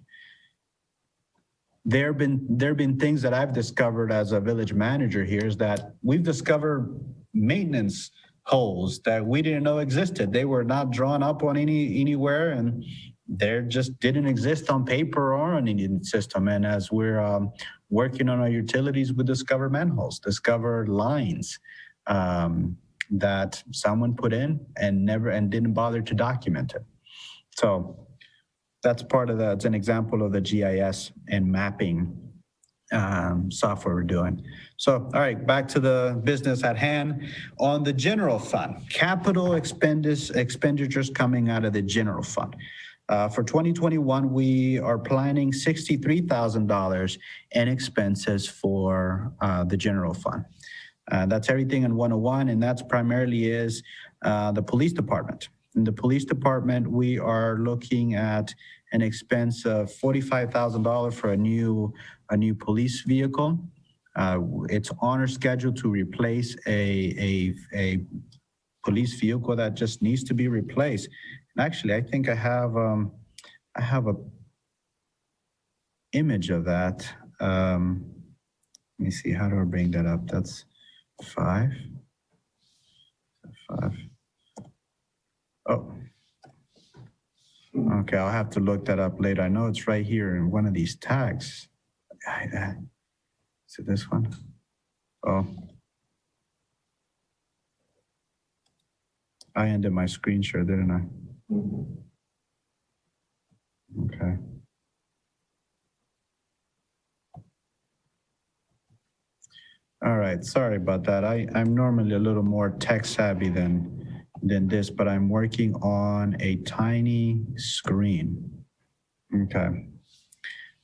There have been things that I've discovered as a village manager here is that we've discovered maintenance holes that we didn't know existed. They were not drawn up on anywhere, and they just didn't exist on paper or on any system. And as we're working on our utilities, we discover manholes, discover lines that someone put in and didn't bother to document it. So that's part of it's an example of the GIS and mapping software we're doing. So, all right, back to the business at hand. On the general fund, capital expenditures coming out of the general fund. For 2021, we are planning $63,000 in expenses for the general fund. That's everything in 101, and that's primarily is the police department. In the police department, we are looking at an expense of $45,000 for a new police vehicle. It's on our schedule to replace a police vehicle that just needs to be replaced. And actually, I think I have a image of that. Let me see. How do I bring that up? That's 5. Oh. Okay, I'll have to look that up later. I know it's right here in one of these tags. Is it this one? Oh. I ended my screen share, didn't I? Okay. All right, sorry about that. I'm normally a little more tech savvy than this, but I'm working on a tiny screen. Okay.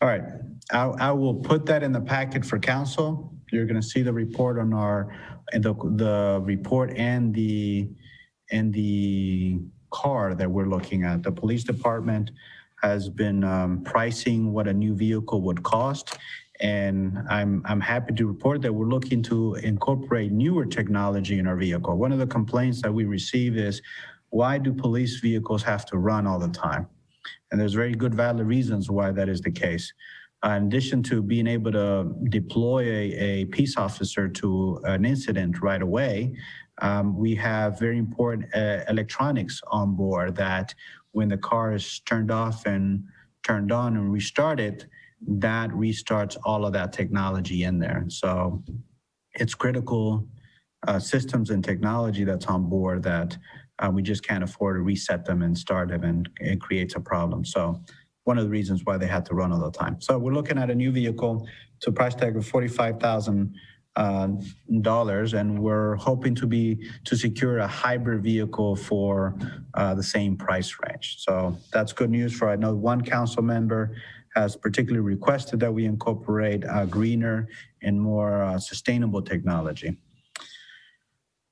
All right, I will put that in the packet for council. You're going to see the report on the report and the car that we're looking at. The police department has been pricing what a new vehicle would cost. And I'm happy to report that we're looking to incorporate newer technology in our vehicle. One of the complaints that we receive is, why do police vehicles have to run all the time? And there's very good, valid reasons why that is the case. In addition to being able to deploy a peace officer to an incident right away, we have very important electronics on board that when the car is turned off and turned on and restarted, that restarts all of that technology in there. So it's critical systems and technology that's on board that we just can't afford to reset them and start them, and it creates a problem. So one of the reasons why they had to run all the time. So we're looking at a new vehicle to price tag of $45,000, and we're hoping to secure a hybrid vehicle for the same price range. So that's good news for, I know one council member has particularly requested that we incorporate greener and more sustainable technology.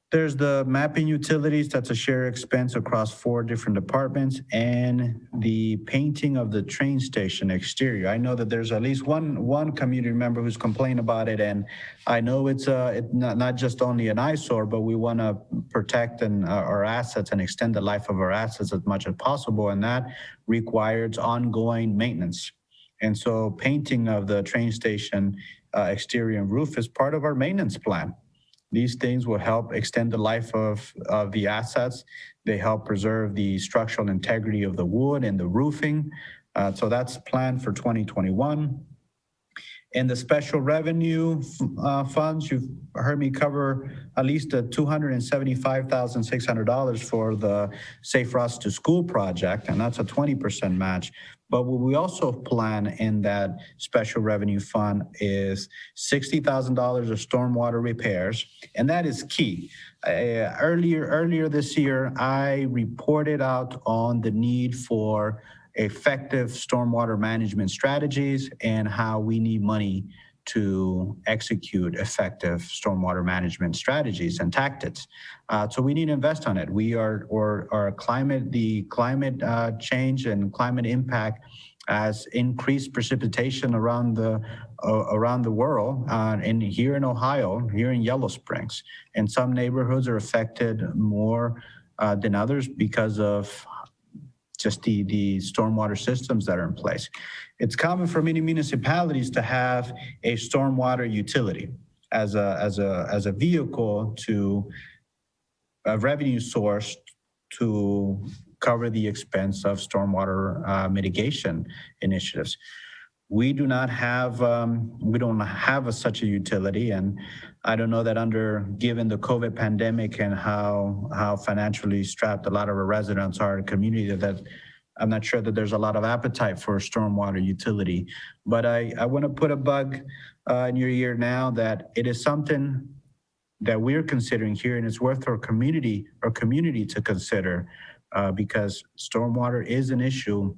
There's the mapping utilities, that's a shared expense across 4 different departments, and the painting of the train station exterior. I know that there's at least one community member who's complained about it, and I know it's not just only an eyesore, but we want to protect our assets and extend the life of our assets as much as possible, and that requires ongoing maintenance. And so painting of the train station exterior and roof is part of our maintenance plan. These things will help extend the life of the assets. They help preserve the structural integrity of the wood and the roofing. So that's planned for 2021. And the special revenue funds, you've heard me cover at least $275,600 for the Safe Routes to School project, and that's a 20% match. But what we also plan in that special revenue fund is $60,000 of stormwater repairs, and that is key. Earlier this year, I reported out on the need for effective stormwater management strategies and how we need money to execute effective stormwater management strategies and tactics. So we need to invest on it. The climate change and climate impact has increased precipitation around the world, and here in Ohio, here in Yellow Springs. And some neighborhoods are affected more than others because of just the stormwater systems that are in place. It's common for many municipalities to have a stormwater utility as a vehicle to a revenue source to cover the expense of stormwater mitigation initiatives. We do not have such a utility, and I don't know that given the COVID pandemic and how financially strapped a lot of our residents are in the community, that I'm not sure that there's a lot of appetite for a stormwater utility. But I want to put a bug in your ear now that it is something that we're considering here, and it's worth our community to consider because stormwater is an issue.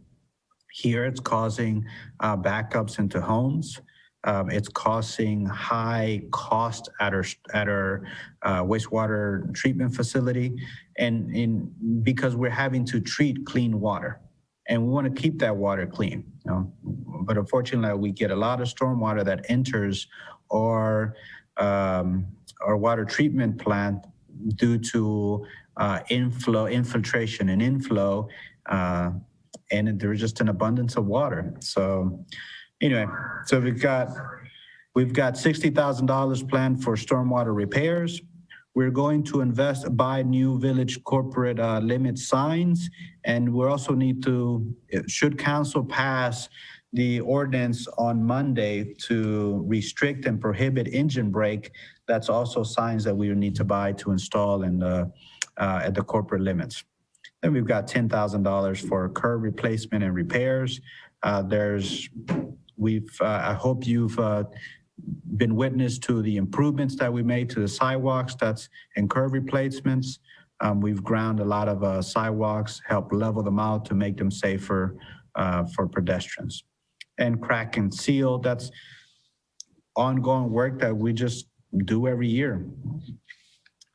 Here it's causing backups into homes. It's causing high cost at our wastewater treatment facility, and because we're having to treat clean water, and we want to keep that water clean. But unfortunately, we get a lot of stormwater that enters our water treatment plant due to infiltration and inflow. And there's just an abundance of water. So anyway, so we've got $60,000 planned for stormwater repairs. We're going to buy new village corporate limit signs, and we also need to, should council pass the ordinance on Monday to restrict and prohibit engine brake, that's also signs that we need to buy to install in at the corporate limits. Then we've got $10,000 for curb replacement and repairs. I hope you've been witness to the improvements that we made to the sidewalks, and curb replacements. We've ground a lot of sidewalks, helped level them out to make them safer for pedestrians. and crack and seal. That's ongoing work that we just do every year.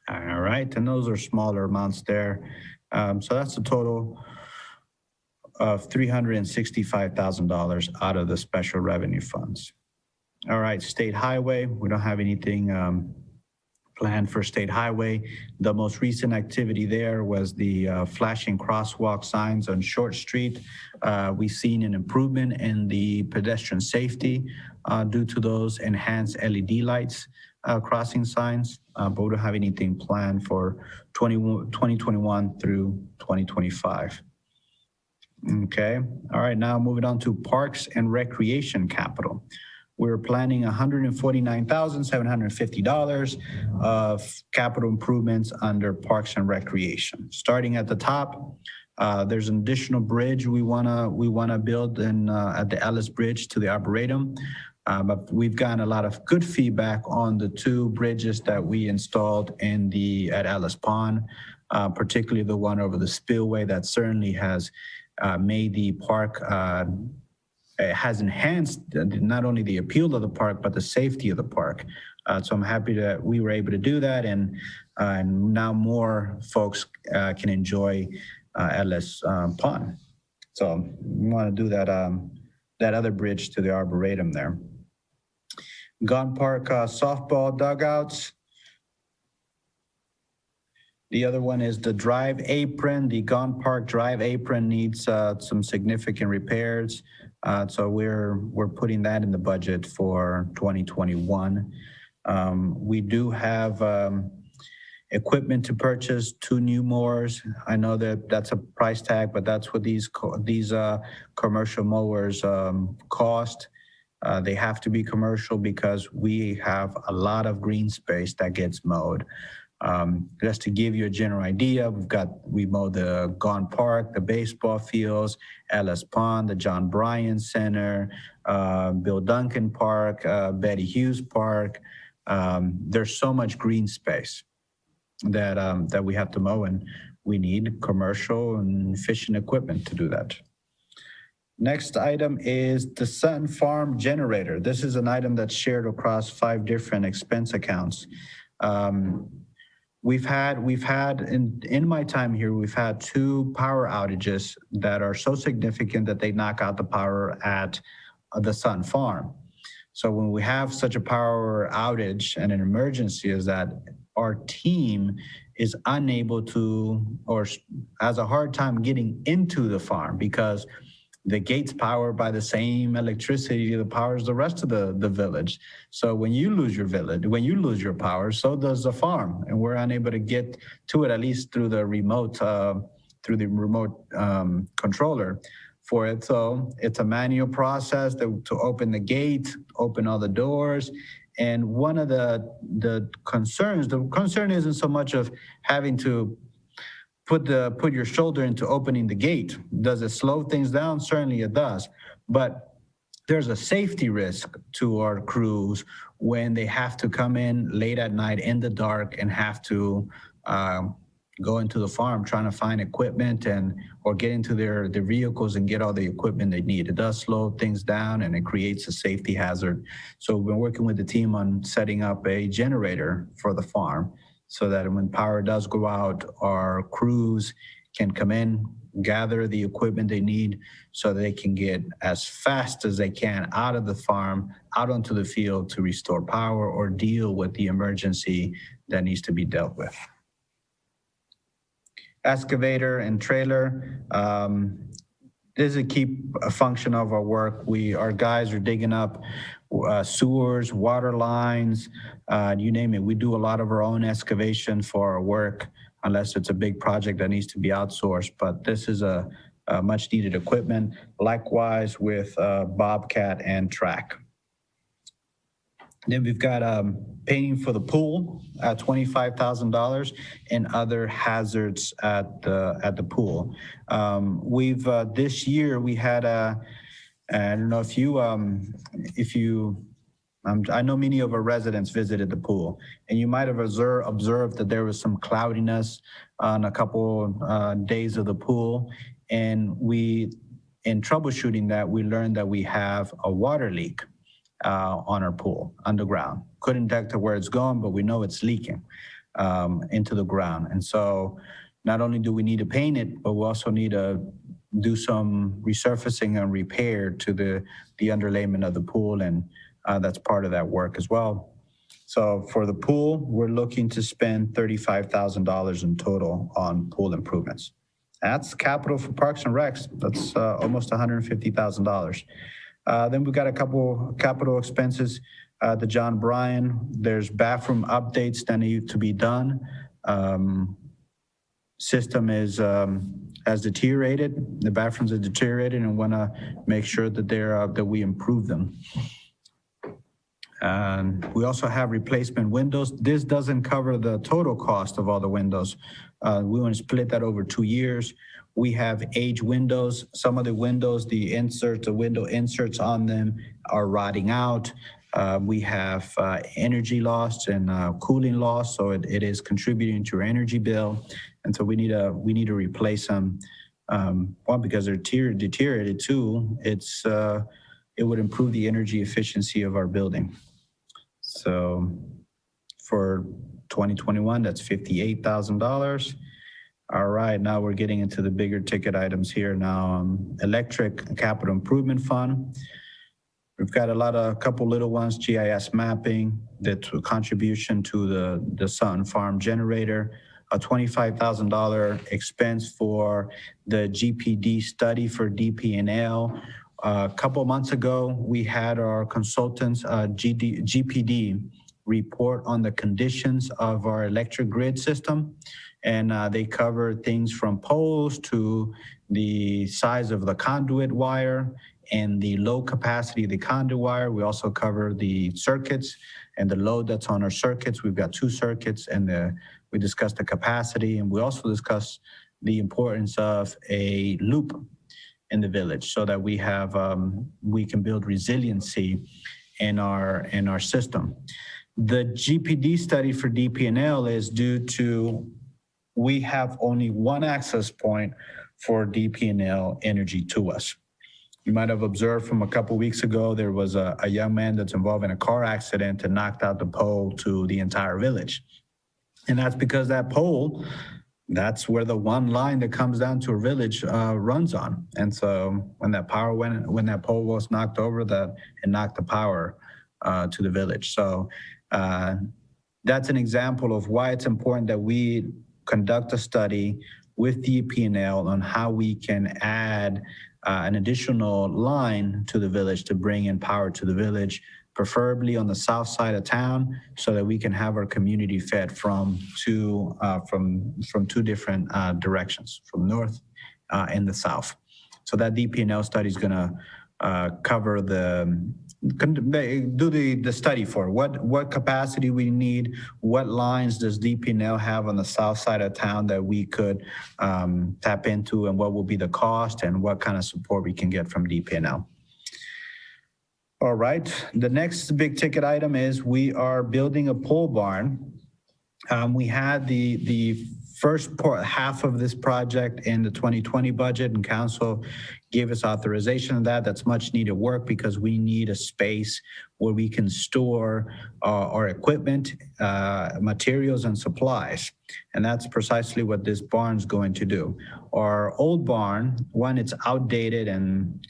All right, and those are smaller amounts there. So that's a total of $365,000 out of the special revenue funds. All right, state highway, we don't have anything planned for state highway. The most recent activity there was the flashing crosswalk signs on Short Street. We've seen an improvement in the pedestrian safety due to those enhanced LED lights crossing signs, but we don't have anything planned for 2021 through 2025. Okay, all right, now moving on to parks and recreation capital. We're planning $149,750 of capital improvements under Parks and Recreation. Starting at the top, there's an additional bridge we wanna build at the Ellis Bridge to the Arboretum. But we've gotten a lot of good feedback on the two bridges that we installed at Ellis Pond, particularly the one over the spillway that certainly has made the park. It has enhanced not only the appeal of the park, but the safety of the park. So I'm happy that we were able to do that, and now more folks can enjoy Ellis Pond. So we want to do that other bridge to the Arboretum there. Gone Park softball dugouts. The other one is the drive apron. The Gone Park drive apron needs some significant repairs. So we're putting that in the budget for 2021. We do have equipment to purchase, 2 new mowers. I know that that's a price tag, but that's what these commercial mowers cost. They have to be commercial because we have a lot of green space that gets mowed. Just to give you a general idea, we mow the Gone Park, the baseball fields, Ellis Pond, the John Bryan Center, Bill Duncan Park, Betty Hughes Park. There's so much green space that we have to mow, and we need commercial and efficient equipment to do that. Next item is the Sun Farm generator. This is an item that's shared across 5 different expense accounts. We've had in my time here, we've had 2 power outages that are so significant that they knock out the power at the Sun Farm. So when we have such a power outage and an emergency, is that our team is unable to, or has a hard time getting into the farm because the gate's powered by the same electricity that powers the rest of the village. So when you lose your power, so does the farm, and we're unable to get to it, at least through the remote controller for it. So it's a manual process to open the gate, open all the doors. And one of the concern isn't so much of having to put your shoulder into opening the gate. Does it slow things down? Certainly it does. But there's a safety risk to our crews when they have to come in late at night in the dark and have to go into the farm trying to find equipment or get into their vehicles and get all the equipment they need. It does slow things down and it creates a safety hazard. So we've been working with the team on setting up a generator for the farm, so that when power does go out, our crews can come in, gather the equipment they need so they can get as fast as they can out of the farm, out onto the field to restore power or deal with the emergency that needs to be dealt with. Excavator and trailer. This is a key function of our work. Our guys are digging up sewers, water lines, you name it. We do a lot of our own excavation for our work, unless it's a big project that needs to be outsourced. But this is a much needed equipment. Likewise with Bobcat and Track. Then we've got painting for the pool at $25,000 and other hazards at the pool. We've this year we had I don't know if you I know many of our residents visited the pool, and you might have observed that there was some cloudiness on a couple days of the pool, and in troubleshooting that, we learned that we have a water leak on our pool underground. Couldn't detect where it's going, but we know it's leaking into the ground. And so not only do we need to paint it, but we also need to do some resurfacing and repair to the underlayment of the pool. And that's part of that work as well. So for the pool, we're looking to spend $35,000 in total on pool improvements. That's capital for Parks and Recs. That's almost $150,000. Then we've got a couple capital expenses. The John Bryan, there's bathroom updates that need to be done. System is has deteriorated. The bathrooms are deteriorated, and want to make sure that that we improve them. We also have replacement windows. This doesn't cover the total cost of all the windows. We want to split that over 2 years. We have age windows. Some of the windows, the window inserts on them are rotting out. We have energy loss and cooling loss, so it is contributing to your energy bill. And so we need to replace them. One, because they're deteriorated. Two, it would improve the energy efficiency of our building. So for 2021, that's $58,000. All right, now we're getting into the bigger ticket items here. Now, electric capital improvement fund. We've got a couple little ones, GIS mapping, the contribution to the Sun Farm generator, a $25,000 expense for the GPD study for DP&L. A couple months ago, we had our consultants, GPD, report on the conditions of our electric grid system. And they cover things from poles to the size of the conduit wire and the low capacity of the conduit wire. We also cover the circuits and the load that's on our circuits. We've got 2 circuits, and we discussed the capacity, and we also discussed the importance of a loop in the village so that we can build resiliency in our system. The GPD study for DP&L is due to we have only one access point for DP&L energy to us. You might have observed from a couple weeks ago, there was a young man that's involved in a car accident and knocked out the pole to the entire village. And that's because that pole, that's where the one line that comes down to a village runs on. And so when that pole was knocked over, it knocked the power to the village. So that's an example of why it's important that we conduct a study with DP&L on how we can add an additional line to the village to bring in power to the village, preferably on the south side of town, so that we can have our community fed from two different directions, from north and the south. So that DP&L study is going to cover do the study for what capacity we need, what lines does DP&L have on the south side of town that we could tap into, and what will be the cost, and what kind of support we can get from DP&L. All right, the next big ticket item is we are building a pole barn. We had the first half of this project in the 2020 budget, and council gave us authorization of that. That's much needed work because we need a space where we can store our equipment, materials, and supplies. And that's precisely what this barn's going to do. Our old barn, one, it's outdated and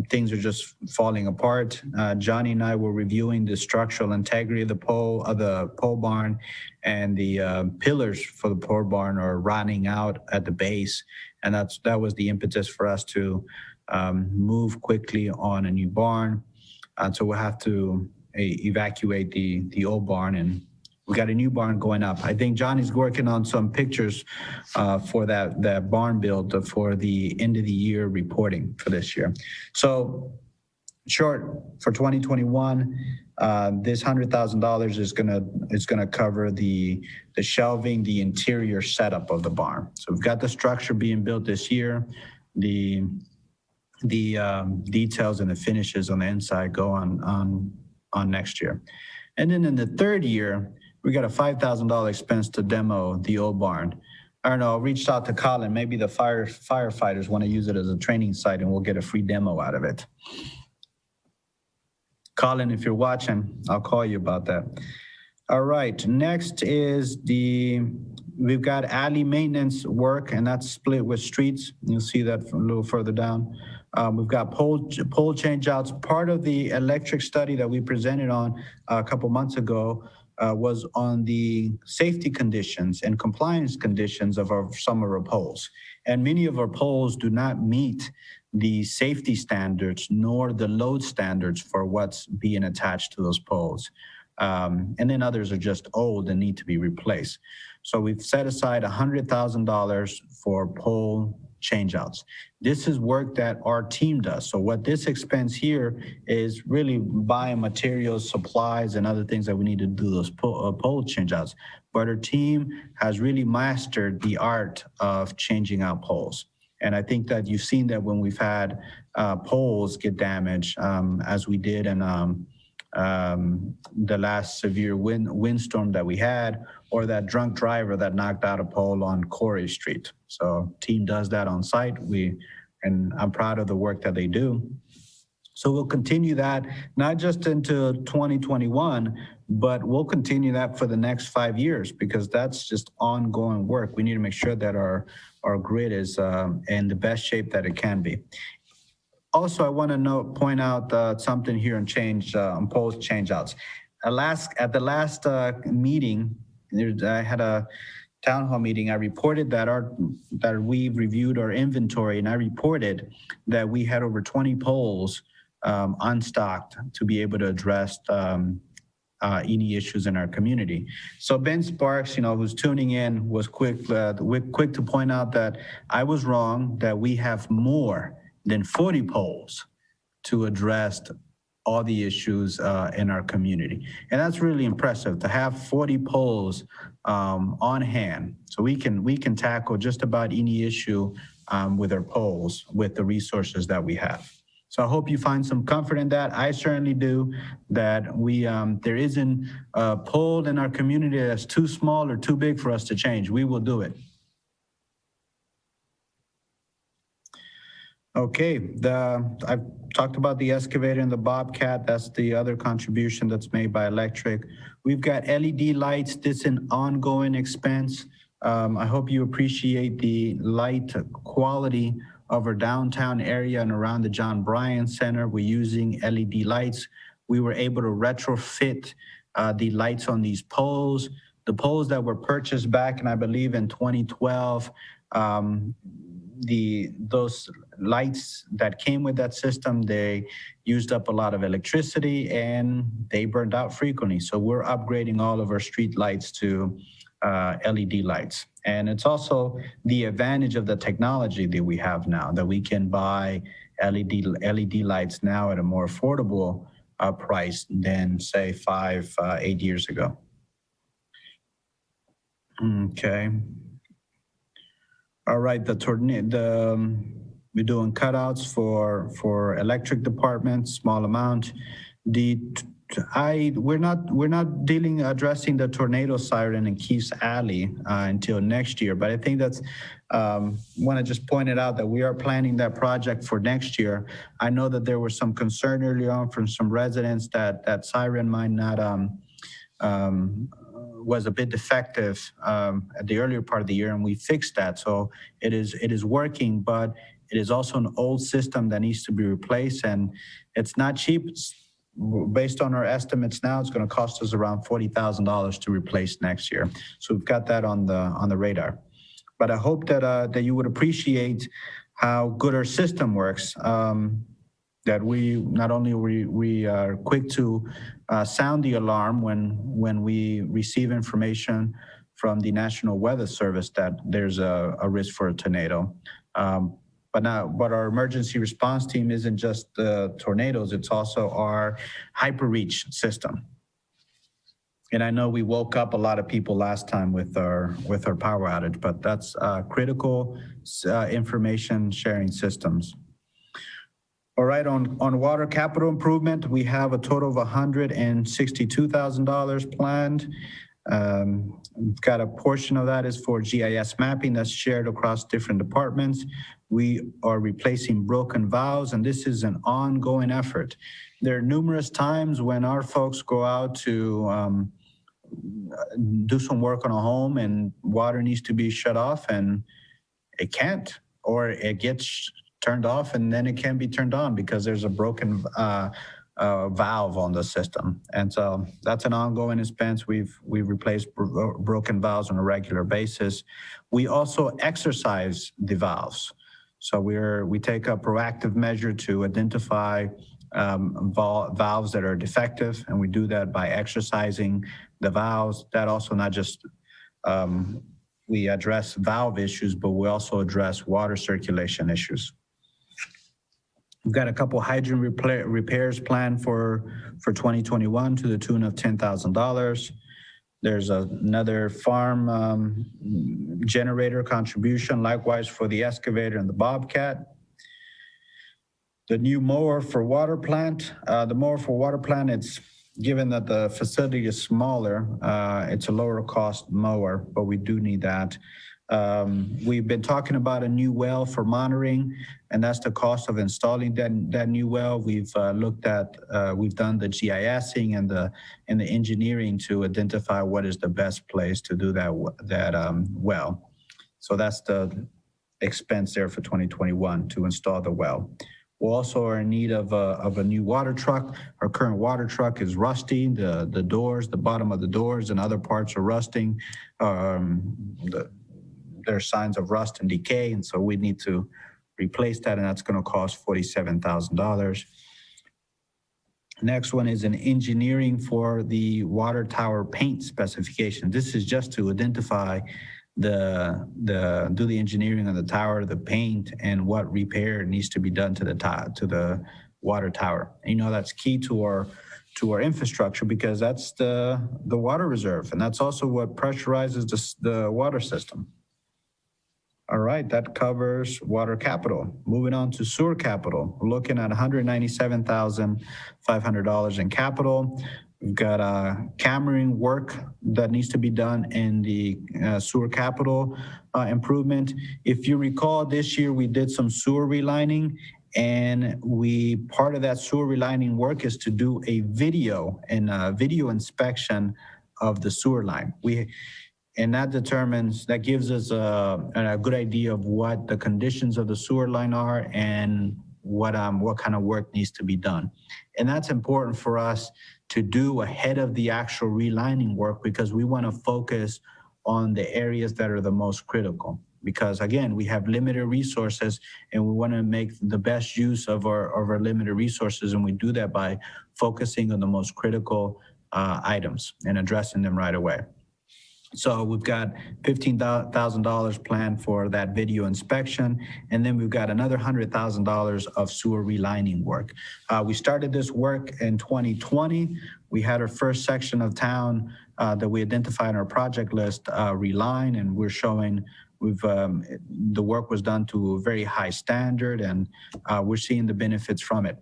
things are just falling apart. Johnny and I were reviewing the structural integrity of the pole barn, and the pillars for the pole barn are rotting out at the base. And that was the impetus for us to move quickly on a new barn. So we'll have to evacuate the old barn, and we got a new barn going up. I think Johnny's working on some pictures for that barn build for the end of the year reporting for this year. So short, for 2021, this $100,000 is gonna cover the shelving, the interior setup of the barn. So we've got the structure being built this year. The details and the finishes on the inside go on next year. And then in the third year, we got a $5,000 expense to demo the old barn. I don't know, reached out to Colin. Maybe the firefighters want to use it as a training site and we'll get a free demo out of it. Colin, if you're watching, I'll call you about that. All right, next is we've got alley maintenance work, and that's split with streets. You'll see that a little further down. We've got pole change outs. Part of the electric study that we presented on a couple months ago was on the safety conditions and compliance conditions of some of our poles. And many of our poles do not meet the safety standards nor the load standards for what's being attached to those poles. And then others are just old and need to be replaced. So we've set aside $100,000 for pole changeouts. This is work that our team does. So what this expense here is really buying materials, supplies, and other things that we need to do those pole changeouts. But our team has really mastered the art of changing out poles. And I think that you've seen that when we've had poles get damaged, as we did in the last severe windstorm that we had, or that drunk driver that knocked out a pole on Corey Street. So team does that on site. And I'm proud of the work that they do. So we'll continue that, not just into 2021, but we'll continue that for the next 5 years, because that's just ongoing work. We need to make sure that our grid is in the best shape that it can be. Also, I want to point out something here on poles changeouts. At the last meeting, I had a town hall meeting. I reported that we reviewed our inventory, and I reported that we had over 20 poles unstocked to be able to address any issues in our community. So Ben Sparks, who's tuning in, was quick to point out that I was wrong, that we have more than 40 poles to address all the issues in our community. And that's really impressive to have 40 poles on hand. So we can tackle just about any issue with our poles with the resources that we have. So I hope you find some comfort in that. I certainly do, that there isn't a pole in our community that's too small or too big for us to change. We will do it. Okay, I've talked about the excavator and the Bobcat. That's the other contribution that's made by electric. We've got LED lights. This is an ongoing expense. I hope you appreciate the light quality of our downtown area and around the John Bryan Center. We're using LED lights. We were able to retrofit the lights on these poles. The poles that were purchased back in, I believe, in 2012, those lights that came with that system, they used up a lot of electricity and they burned out frequently. So we're upgrading all of our street lights to LED lights. And it's also the advantage of the technology that we have now, that we can buy LED lights now at a more affordable price than, say, 8 years ago. Okay. All right, we're doing cutouts for electric department, small amount. We're not addressing the tornado siren in Keith's Alley until next year, but I think that's want to just point it out that we are planning that project for next year. I know that there was some concern early on from some residents that siren might not was a bit defective at the earlier part of the year, and we fixed that. So it is working, but it is also an old system that needs to be replaced, and it's not cheap. Based on our estimates now, it's going to cost us around $40,000 to replace next year. So we've got that on the radar. But I hope that you would appreciate how good our system works. That we not only we are quick to sound the alarm when we receive information from the National Weather Service that there's a risk for a tornado. But our emergency response team isn't just the tornadoes, it's also our HyperReach system. And I know we woke up a lot of people last time with our power outage, but that's critical information sharing systems. All right, on water capital improvement, we have a total of $162,000 planned. We've got a portion of that is for GIS mapping that's shared across different departments. We are replacing broken valves, and this is an ongoing effort. There are numerous times when our folks go out to do some work on a home and water needs to be shut off and it can't, or it gets turned off and then it can be turned on because there's a broken valve on the system. And so that's an ongoing expense. We've replaced broken valves on a regular basis. We also exercise the valves. So we take a proactive measure to identify valves that are defective, and we do that by exercising the valves. That also not just we address valve issues, but we also address water circulation issues. We've got a couple hydrant repairs planned for 2021 to the tune of $10,000. There's another farm generator contribution, likewise for the excavator and the Bobcat. The new mower for water plant. The mower for water plant, it's given that the facility is smaller, it's a lower cost mower, but we do need that. We've been talking about a new well for monitoring, and that's the cost of installing that new well. We've looked at, we've done the GISing and the engineering to identify what is the best place to do that well. So that's the expense there for 2021 to install the well. We also are in need of a new water truck. Our current water truck is rusty. The doors, the bottom of the doors and other parts are rusting. There are signs of rust and decay, and so we need to replace that, and that's going to cost $47,000. Next one is an engineering for the water tower paint specification. This is just to identify do the engineering on the tower, the paint, and what repair needs to be done to the water tower. And, that's key to our infrastructure because that's the water reserve, and that's also what pressurizes the water system. All right, that covers water capital. Moving on to sewer capital, we're looking at $197,500 in capital. We've got cammering work that needs to be done in the sewer capital improvement. If you recall, this year we did some sewer relining, and part of that sewer relining work is to do a video inspection of the sewer line. And that gives us a good idea of what the conditions of the sewer line are and what kind of work needs to be done. And that's important for us to do ahead of the actual relining work because we want to focus on the areas that are the most critical. Because again, we have limited resources and we want to make the best use of our limited resources, and we do that by focusing on the most critical items and addressing them right away. So we've got $15,000 planned for that video inspection, and then we've got another $100,000 of sewer relining work. We started this work in 2020. We had our first section of town that we identified in our project list reline, and we're showing the work was done to a very high standard, and we're seeing the benefits from it.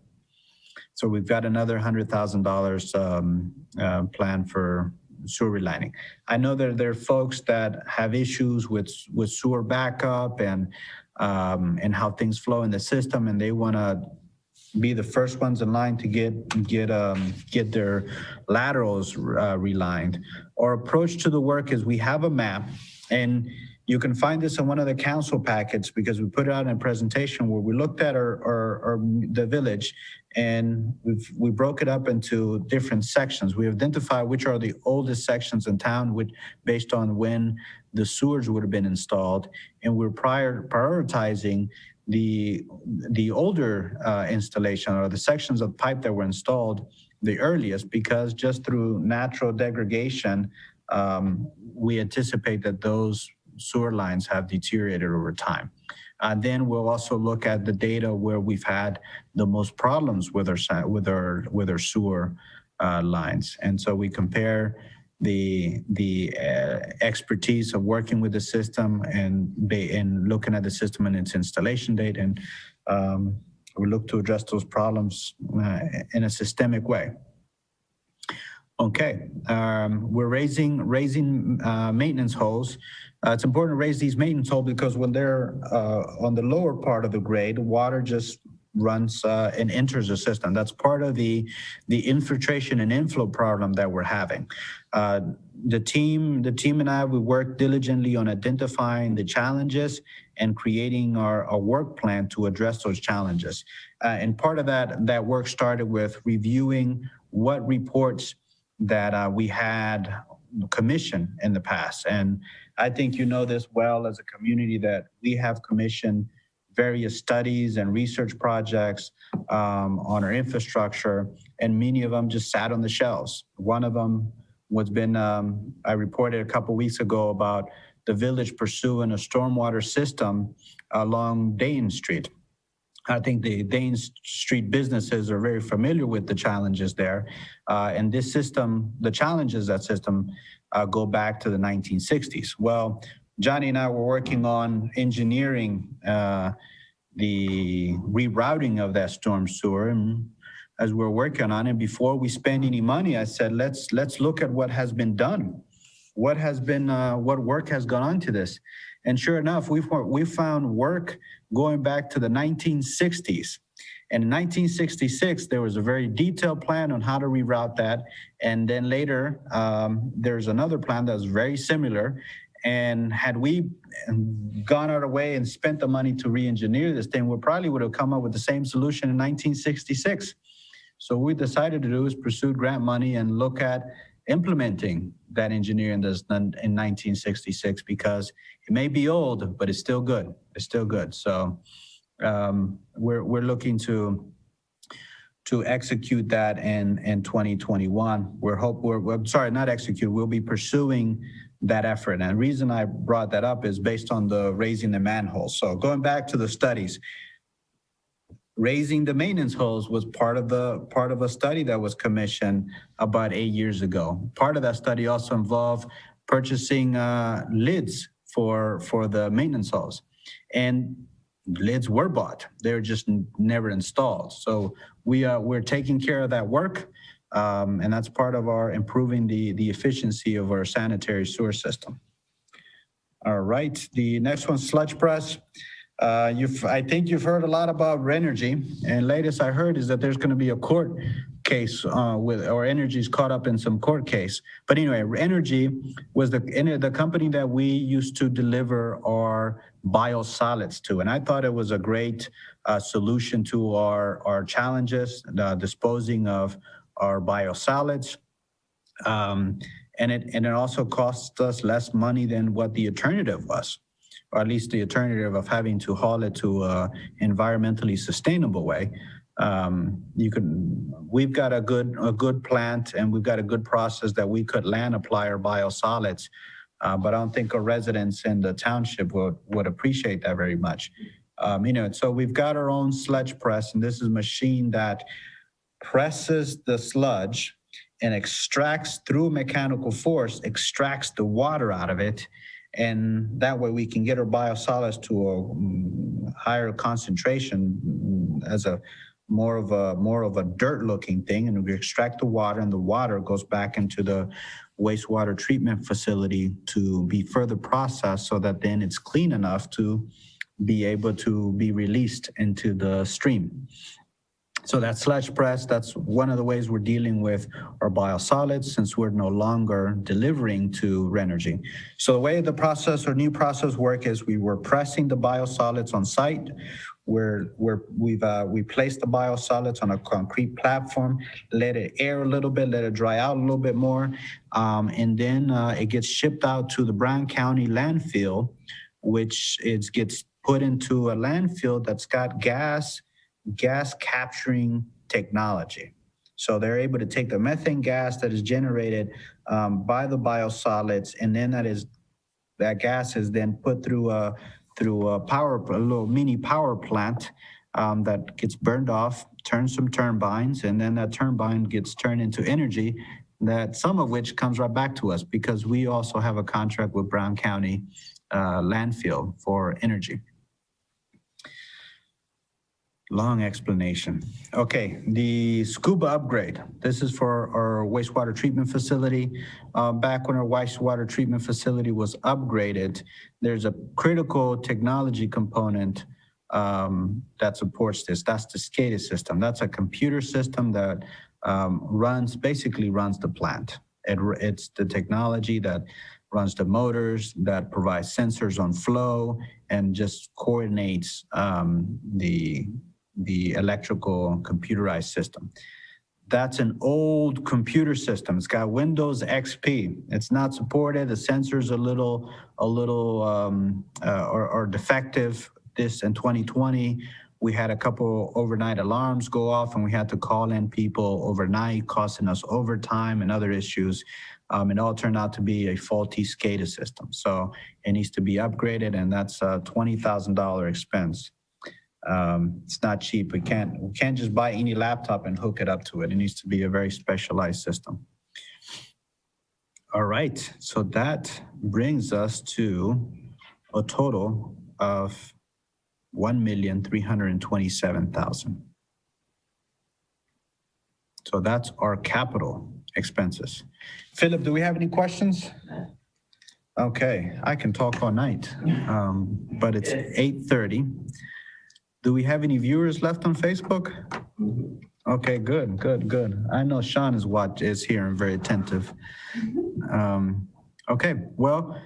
So we've got another $100,000 planned for sewer relining. I know that there are folks that have issues with sewer backup and how things flow in the system, and they want to be the first ones in line to get their laterals relined. Our approach to the work is we have a map, and you can find this in one of the council packets because we put it out in a presentation where we looked at the village, and we broke it up into different sections. We identified which are the oldest sections in town based on when the sewers would have been installed, and we're prioritizing the older installation or the sections of pipe that were installed the earliest, because just through natural degradation, we anticipate that those sewer lines have deteriorated over time. Then we'll also look at the data where we've had the most problems with our sewer lines, and so we compare the expertise of working with the system and looking at the system and its installation date, and we look to address those problems in a systemic way. Okay, we're raising maintenance holes. It's important to raise these maintenance holes because when they're on the lower part of the grade, water just runs and enters the system. That's part of the infiltration and inflow problem that we're having. The team and I, we work diligently on identifying the challenges and creating our work plan to address those challenges. And part of that work started with reviewing what reports that we had commissioned in the past. And I think you know this well as a community that we have commissioned various studies and research projects on our infrastructure, and many of them just sat on the shelves. One of them was been, I reported a couple weeks ago about the village pursuing a stormwater system along Dane Street. I think the Dane Street businesses are very familiar with the challenges there. And this system, the challenges of that system go back to the 1960s. Well, Johnny and I were working on engineering the rerouting of that storm sewer. And as we're working on it, before we spend any money, I said, let's look at what has been done. What work has gone on to this? And sure enough, we found work going back to the 1960s. And in 1966, there was a very detailed plan on how to reroute that. And then later, there's another plan that was very similar. And had we gone out of way and spent the money to re-engineer this thing, we probably would have come up with the same solution in 1966. So what we decided to do is pursue grant money and look at implementing that engineering that's done in 1966, because it may be old, but it's still good. It's still good. So we're looking to execute that in 2021. I'm sorry, not execute. We'll be pursuing that effort. And the reason I brought that up is based on the raising the manholes. So going back to the studies, raising the maintenance holes was part of a study that was commissioned about 8 years ago. Part of that study also involved purchasing lids for the maintenance holes, and lids were bought. They were just never installed. So we're taking care of that work, and that's part of our improving the efficiency of our sanitary sewer system. All right, the next one, sludge press. I think you've heard a lot about Renergy, and latest I heard is that there's going to be a court case or Energy's caught up in some court case. But anyway, Renergy was the company that we used to deliver our biosolids to, and I thought it was a great solution to our challenges, disposing of our biosolids. And it also cost us less money than what the alternative was, or at least the alternative of having to haul it to an environmentally sustainable way. We've got a good plant, and we've got a good process that we could land apply our biosolids, but I don't think our residents in the township would appreciate that very much. So we've got our own sludge press, and this is a machine that presses the sludge and extracts through mechanical force, extracts the water out of it. And that way we can get our biosolids to a higher concentration as a more of a dirt looking thing. And we extract the water, and the water goes back into the wastewater treatment facility to be further processed, so that then it's clean enough to be able to be released into the stream. So that sludge press, that's one of the ways we're dealing with our biosolids, since we're no longer delivering to Renergy. So the way the process or new process work is we were pressing the biosolids on site. We placed the biosolids on a concrete platform, let it air a little bit, let it dry out a little bit more, and then it gets shipped out to the Brown County landfill, which gets put into a landfill that's got gas capturing technology. So they're able to take the methane gas that is generated by the biosolids, and then that gas is then put through a little mini power plant that gets burned off, turns some turbines, and then that turbine gets turned into energy, that some of which comes right back to us, because we also have a contract with Brown County landfill for energy. Long explanation. Okay, the scuba upgrade. This is for our wastewater treatment facility. Back when our wastewater treatment facility was upgraded, there's a critical technology component that supports this. That's the SCADA system. That's a computer system that basically runs the plant. It's the technology that runs the motors, that provides sensors on flow, and just coordinates the electrical computerized system. That's an old computer system. It's got Windows XP. It's not supported. The sensors are defective. This in 2020, we had a couple overnight alarms go off, and we had to call in people overnight, costing us overtime and other issues. It all turned out to be a faulty SCADA system. So it needs to be upgraded, and that's a $20,000 expense. It's not cheap. We can't just buy any laptop and hook it up to it. It needs to be a very specialized system. All right, so that brings us to a total of $1,327,000. So that's our capital expenses. Philip, do we have any questions? Okay, I can talk all night, but it's 8:30. Do we have any viewers left on Facebook? Okay, good. I know Sean is here and very attentive. Okay, well,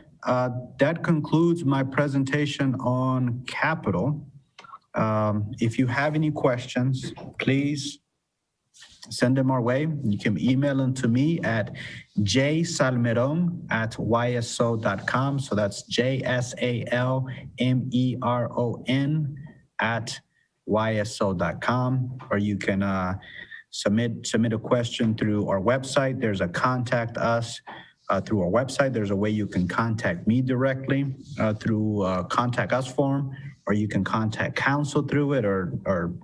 that concludes my presentation on capital. If you have any questions, please send them our way. You can email them to me at jsalmeron@yso.com. So that's JSALMERON@yso.com, or you can submit a question through our website. There's a contact us through our website. There's a way you can contact me directly through contact us form, or you can contact counsel through it, or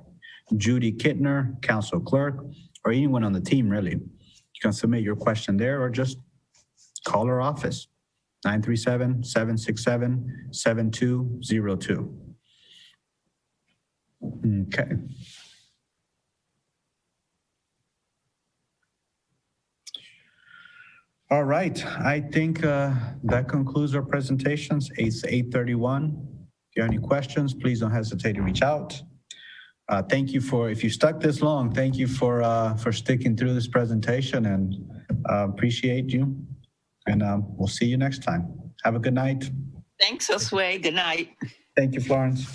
Judy Kittner, counsel clerk, or anyone on the team, really. You can submit your question there, or just call our office, 937-767-7202. Okay. All right, I think that concludes our presentations. It's 8:31. If you have any questions, please don't hesitate to reach out. Thank you if you stuck this long, thank you for sticking through this presentation, and appreciate you. And we'll see you next time. Have a good night. Thanks, Josue. Good night. Thank you, Florence.